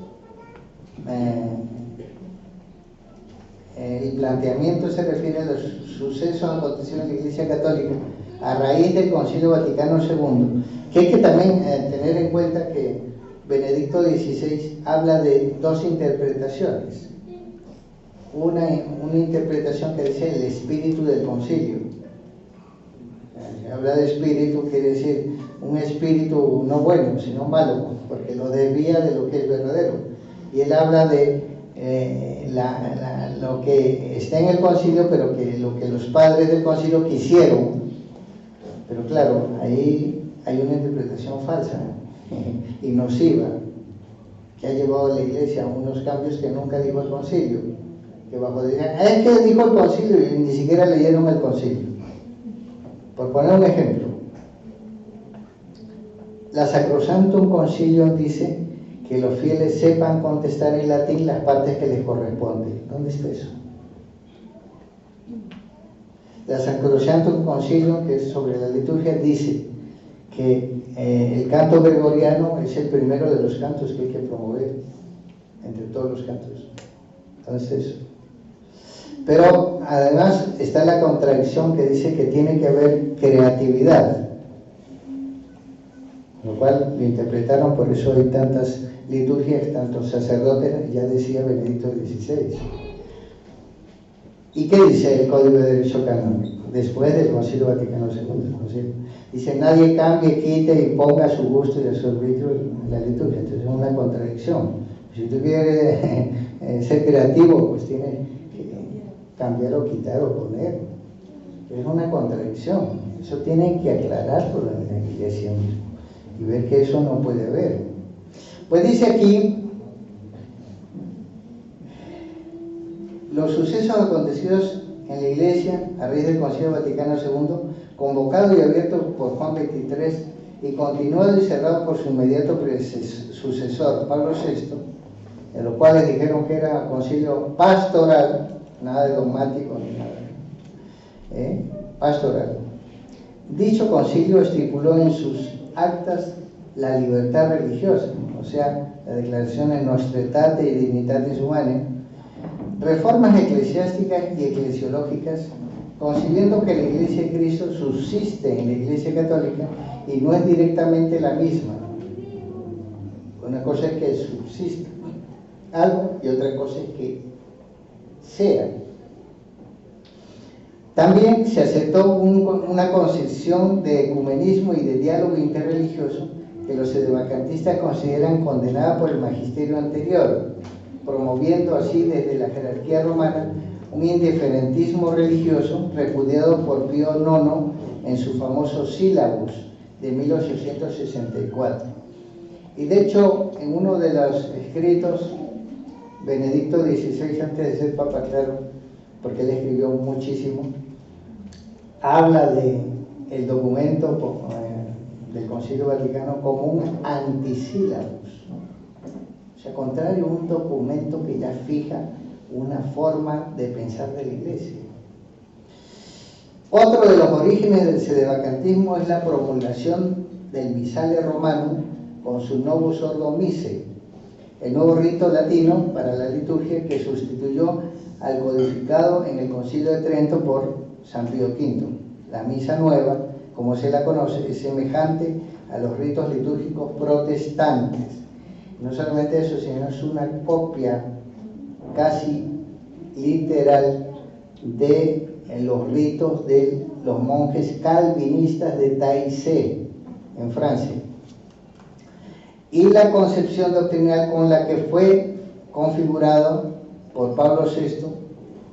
el planteamiento se refiere a los sucesos acontecidos en la Iglesia Católica a raíz del Concilio Vaticano II, que hay que también tener en cuenta que Benedicto XVI habla de dos interpretaciones. Una interpretación que dice el espíritu del concilio. Habla de espíritu quiere decir un espíritu no bueno, sino malo, porque lo desvía de lo que es verdadero. Y él habla de lo que está en el concilio, pero que lo que los padres del concilio quisieron. Pero claro, ahí hay una interpretación falsa y nociva. que ha llevado a la Iglesia a unos cambios que nunca dijo el concilio, que bajo dirán, es que dijo el concilio y ni siquiera leyeron el concilio. Por poner un ejemplo, la Sacrosanctum Concilium dice que los fieles sepan contestar en latín las partes que les corresponden. ¿Dónde está eso? La Sacrosanctum Concilium, que es sobre la liturgia, dice que el canto gregoriano es el primero de los cantos que hay que promover entre todos los cantos. Entonces, pero además está la contradicción que dice que tiene que haber creatividad, lo cual lo interpretaron, por eso hay tantas liturgias, tantos sacerdotes, ya decía Benedicto XVI. ¿Y qué dice el Código de Derecho Canónico? Después del Concilio Vaticano II, ¿no es cierto? Dice, nadie cambie, quite y ponga a su gusto y a su arbitrio en la liturgia. Entonces es una contradicción. Si tú quieres ser creativo, pues tienes que cambiar o quitar o poner. Es una contradicción. Eso tienen que aclararlo en la Iglesia misma y ver que eso no puede haber. Pues dice aquí, los sucesos acontecidos en la Iglesia a raíz del Concilio Vaticano II, convocado y abierto por Juan XXIII y continuado y cerrado por su inmediato sucesor, Pablo VI, en los cuales dijeron que era un concilio pastoral, nada de dogmático ni nada, pastoral. Dicho concilio estipuló en sus actas la libertad religiosa, o sea, la declaración de Nostretate y Dignitatis Humanae, reformas eclesiásticas y eclesiológicas, concibiendo que la Iglesia de Cristo subsiste en la Iglesia Católica y no es directamente la misma. Una cosa es que subsista algo y otra cosa es que sea. También se aceptó una concepción de ecumenismo y de diálogo interreligioso que los sedevacantistas consideran condenada por el magisterio anterior, promoviendo así desde la jerarquía romana un indiferentismo religioso repudiado por Pío IX en su famoso Sílabus de 1864. Y de hecho, en uno de los escritos, Benedicto XVI, antes de ser Papa, claro, porque él escribió muchísimo, habla de el documento del Concilio Vaticano como un antisílabus, ¿no? O sea, contrario a un documento que ya fija una forma de pensar de la Iglesia. Otro de los orígenes del sedevacantismo es la promulgación del Missale Romano con su Novus Ordo Missae, el nuevo rito latino para la liturgia que sustituyó al codificado en el Concilio de Trento por San Pío V. La misa nueva, como se la conoce, es semejante a los ritos litúrgicos protestantes. No solamente eso, sino es una copia casi literal de los ritos de los monjes calvinistas de Taizé, en Francia. Y la concepción doctrinal con la que fue configurado por Pablo VI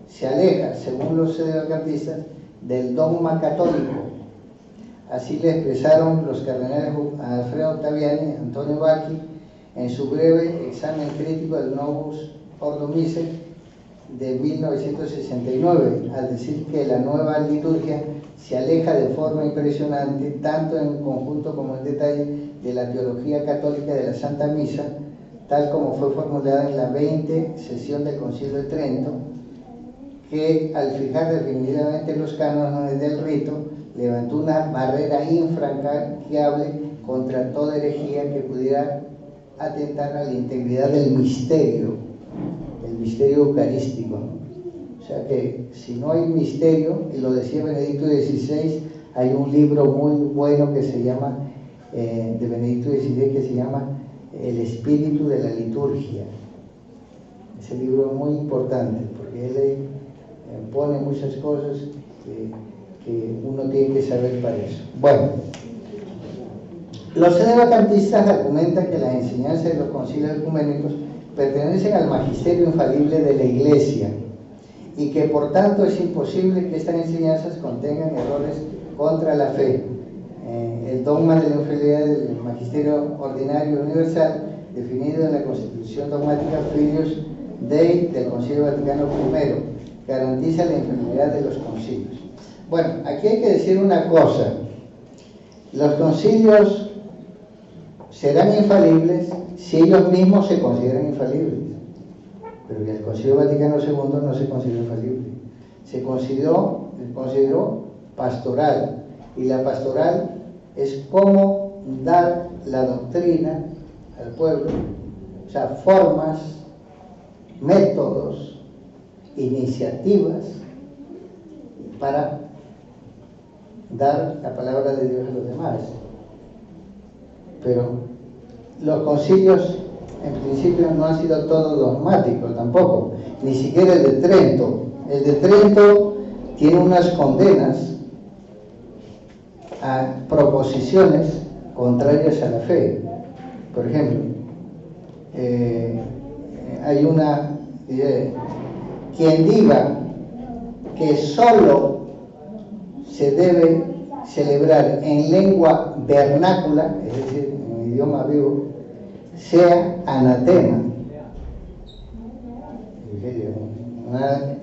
se aleja, según los sedevacantistas, del dogma católico. Así le expresaron los cardenales Alfredo Ottaviani y Antonio Bacchi en su breve examen crítico del Novus Ordo Missae de 1969, al decir que la nueva liturgia se aleja de forma impresionante, tanto en conjunto como en detalle, de la teología católica de la Santa Misa, tal como fue formulada en la 20 sesión del Concilio de Trento, que al fijar definitivamente los cánones del rito, levantó una barrera infranqueable contra toda herejía que pudiera atentar a la integridad del misterio eucarístico, ¿no? O sea que si no hay misterio, y lo decía Benedicto XVI, hay un libro muy bueno que se llama, de Benedicto XVI, que se llama El espíritu de la liturgia. Ese libro es muy importante porque él pone muchas cosas que uno tiene que saber para eso. Bueno, los sedevacantistas argumentan que las enseñanzas de los concilios ecuménicos pertenecen al magisterio infalible de la Iglesia y que por tanto es imposible que estas enseñanzas contengan errores contra la fe. El dogma de la infalibilidad del magisterio ordinario universal definido en la Constitución Dogmática Filius Dei del Concilio Vaticano I, garantiza la infalibilidad de los concilios. Bueno, aquí hay que decir una cosa: los concilios serán infalibles si ellos mismos se consideran infalibles, pero el Concilio Vaticano II no se consideró infalible, se consideró pastoral, y la pastoral es cómo dar la doctrina al pueblo, o sea, formas, métodos, iniciativas para dar la palabra de Dios a los demás. Pero los concilios en principio no han sido todos dogmáticos tampoco, ni siquiera el de Trento. El de Trento tiene unas condenas a proposiciones contrarias a la fe. Por ejemplo, hay una, quien diga que solo se debe celebrar en lengua vernácula, es decir, en idioma vivo, sea anatema.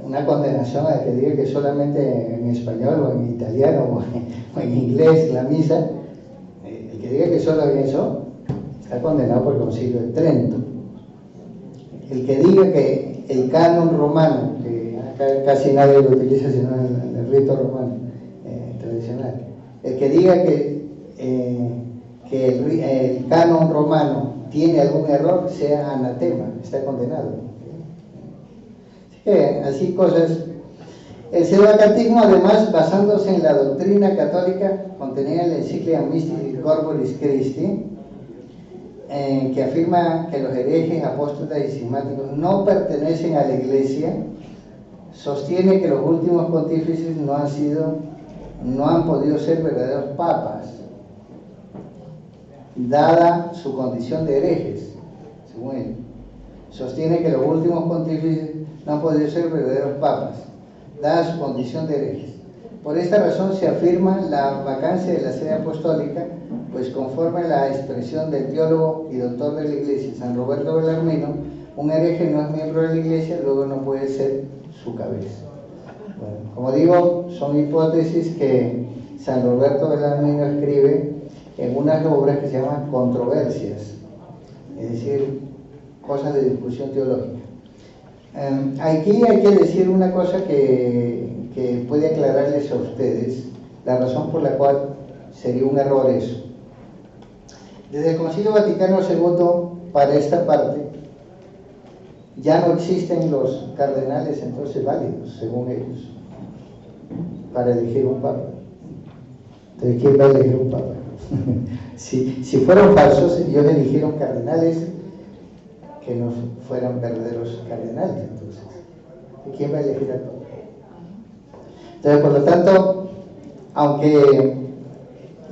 Una condenación a que diga que solamente en español o en italiano o en inglés la misa, el que diga que solo en eso está condenado por el Concilio de Trento. El que diga que el canon romano, que acá casi nadie lo utiliza sino en el rito romano tradicional, el que diga que el canon romano tiene algún error, sea anatema, está condenado. Así cosas. El pseudocatecismo, además, basándose en la doctrina católica contenida en la encíclica Mystici Corporis Christi, que afirma que los herejes, apóstatas y cismáticos no pertenecen a la Iglesia, sostiene que los últimos pontífices no han podido ser verdaderos papas, dada su condición de herejes, según él. Sostiene que los últimos pontífices no han podido ser verdaderos papas, dada su condición de herejes. Por esta razón se afirma la vacancia de la sede apostólica, pues conforme a la expresión del teólogo y doctor de la Iglesia, San Roberto Bellarmino, un hereje no es miembro de la Iglesia, luego no puede ser su cabeza. Bueno, como digo, son hipótesis que San Roberto Bellarmino escribe en unas obras que se llaman controversias, es decir, cosas de discusión teológica. Aquí hay que decir una cosa que puede aclararles a ustedes la razón por la cual sería un error eso. Desde el Concilio Vaticano II, para esta parte, ya no existen los cardenales entonces válidos, según ellos, para elegir un papa. Entonces, ¿quién va a elegir un papa? si fueron falsos, ellos eligieron cardenales que no fueran verdaderos cardenales, entonces. ¿Y quién va a elegir al papa? Entonces, por lo tanto, aunque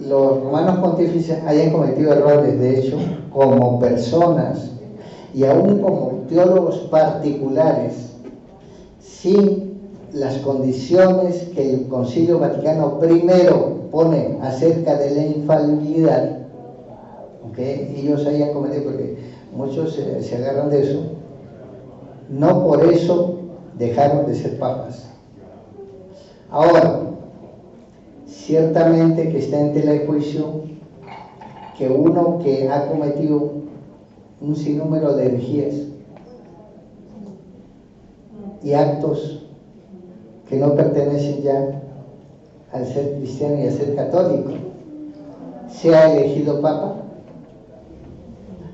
los romanos pontífices hayan cometido errores, de hecho, como personas y aún como teólogos particulares, sin las condiciones que el Concilio Vaticano I pone acerca de la infalibilidad, aunque ellos hayan cometido, porque muchos se agarran de eso, no por eso dejaron de ser papas. Ahora, ciertamente que está en tela de juicio que uno que ha cometido un sinnúmero de herejías y actos que no pertenecen ya al ser cristiano y al ser católico, sea elegido papa.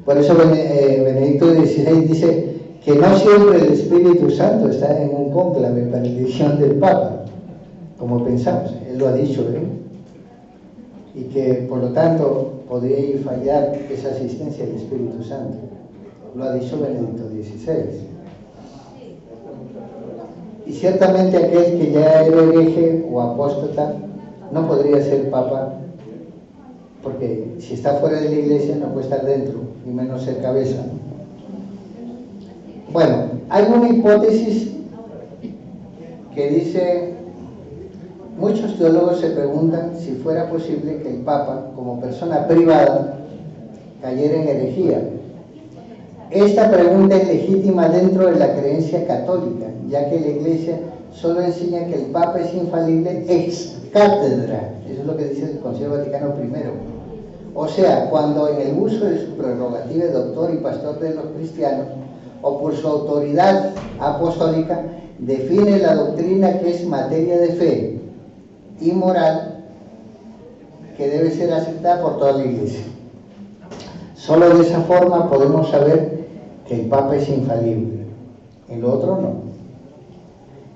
Por eso Benedicto XVI dice que no siempre el Espíritu Santo está en un cónclave para la elección del papa, como pensamos. Él lo ha dicho, y que por lo tanto podría ir fallar esa asistencia del Espíritu Santo. Lo ha dicho Benedicto XVI. Y ciertamente aquel que ya era hereje o apóstata no podría ser papa, porque si está fuera de la Iglesia no puede estar dentro, ni menos ser cabeza. Bueno, hay una hipótesis que dice: muchos teólogos se preguntan si fuera posible que el Papa, como persona privada, cayera en herejía Esta pregunta es legítima dentro de la creencia católica, ya que la Iglesia solo enseña que el Papa es infalible ex cátedra. Eso es lo que dice el Concilio Vaticano I. O sea, cuando en el uso de su prerrogativa de doctor y pastor de los cristianos, o por su autoridad apostólica, define la doctrina que es materia de fe y moral, que debe ser aceptada por toda la Iglesia. Solo de esa forma podemos saber que el Papa es infalible. En lo otro no.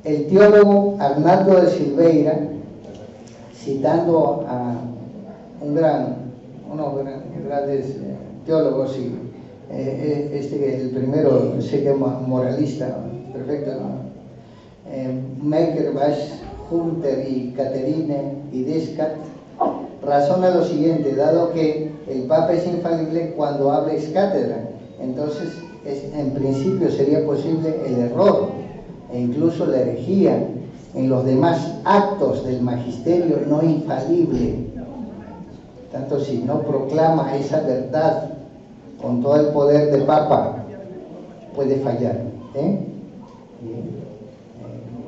El teólogo Arnaldo de Silveira, citando a unos grandes teólogos, y el primero, sé que moralista, perfecto, Merkelbach, Hunter y Catherine y Descartes, razona lo siguiente: dado que el Papa es infalible cuando habla ex cátedra, entonces en principio sería posible el error e incluso la herejía en los demás actos del magisterio no infalible. Tanto si no proclama esa verdad con todo el poder de Papa, puede fallar,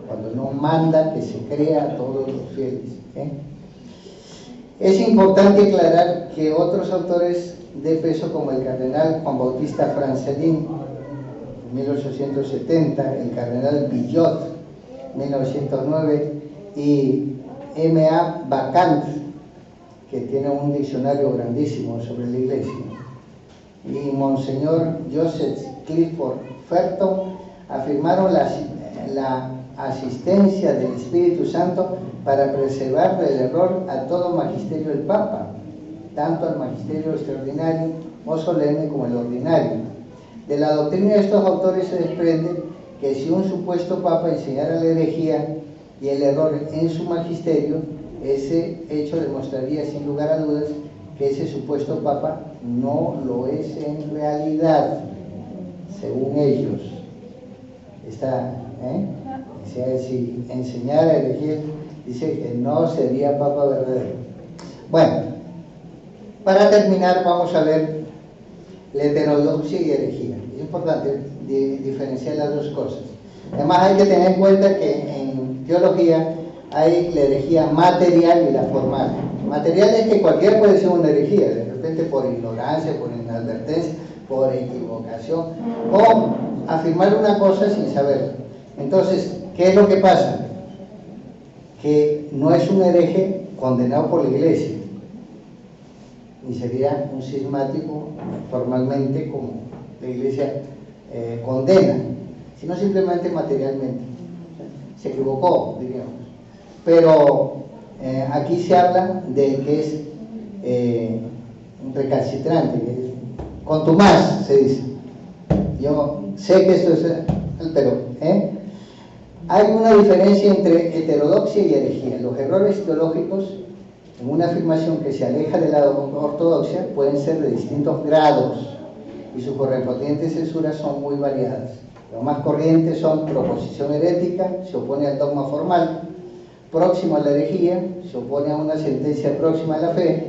cuando no manda que se crea a todos los fieles. Es importante aclarar que otros autores de peso, como el cardenal Juan Bautista Francelin, 1870, el cardenal Billot, 1909, y M.A. Bacant, que tiene un diccionario grandísimo sobre la Iglesia, y Monseñor Joseph Clifford Ferton, afirmaron la asistencia del Espíritu Santo para preservar del error a todo magisterio del Papa, tanto al magisterio extraordinario o solemne como el ordinario. De la doctrina de estos autores se desprende que si un supuesto Papa enseñara la herejía y el error en su magisterio, ese hecho demostraría sin lugar a dudas que ese supuesto Papa no lo es en realidad, según ellos. Si enseñara herejía, dice que no sería Papa verdadero. Bueno, para terminar vamos a ver la heterodoxia y herejía. Es importante diferenciar las dos cosas. Además hay que tener en cuenta que en teología hay la herejía material y la formal. Material es que cualquiera puede ser una herejía, de repente por ignorancia, por inadvertencia, por equivocación, o afirmar una cosa sin saberla. Entonces, ¿qué es lo que pasa? Que no es un hereje condenado por la Iglesia, ni sería un cismático formalmente como la Iglesia condena, sino simplemente materialmente. Se equivocó, diríamos. Pero aquí se habla de que es recalcitrante, que es contumaz, se dice. Yo sé que esto es, pero hay una diferencia entre heterodoxia y herejía. Los errores teológicos en una afirmación que se aleja de la ortodoxia pueden ser de distintos grados y sus correspondientes censuras son muy variadas. Los más corrientes son proposición herética, se opone al dogma formal; próximo a la herejía, se opone a una sentencia próxima a la fe,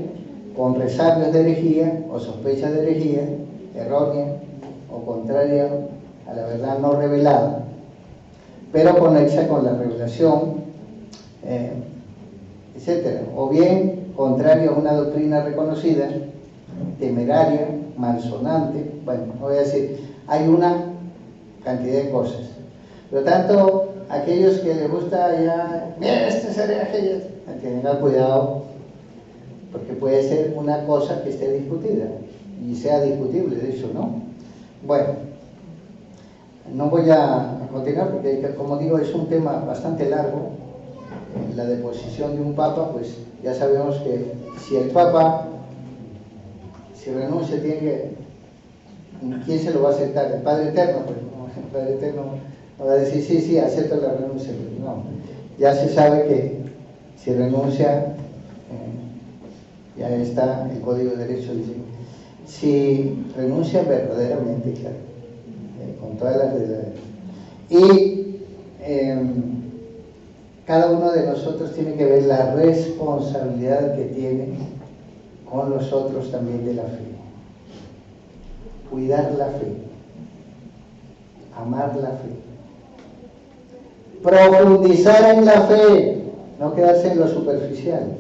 con resabios de herejía o sospechas de herejía, errónea o contraria a la verdad no revelada, pero conexa con la revelación, etc. O bien contraria a una doctrina reconocida, temeraria, malsonante. Bueno, no voy a decir, hay una cantidad de cosas. Por lo tanto, aquellos que les gusta ya, mira, este es hereje, hay que tener cuidado, porque puede ser una cosa que esté discutida y sea discutible, de hecho, ¿no? Bueno, no voy a continuar porque, como digo, es un tema bastante largo. La deposición de un papa, pues ya sabemos que si el papa, si renuncia, tiene que, ¿quién se lo va a aceptar? El Padre Eterno. Pues el Padre Eterno no va a decir sí, acepto la renuncia. No, ya se sabe que si renuncia, ya está el Código de Derecho, dice, si renuncia verdaderamente, claro, con todas las reglas. Y cada uno de nosotros tiene que ver la responsabilidad que tiene con los otros también de la fe. Cuidar la fe. amar la fe. Profundizar en la fe, no quedarse en lo superficial.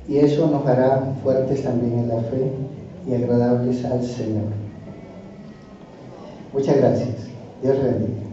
Y eso nos hará fuertes también en la fe y agradables al Señor. Muchas gracias. Dios bendiga.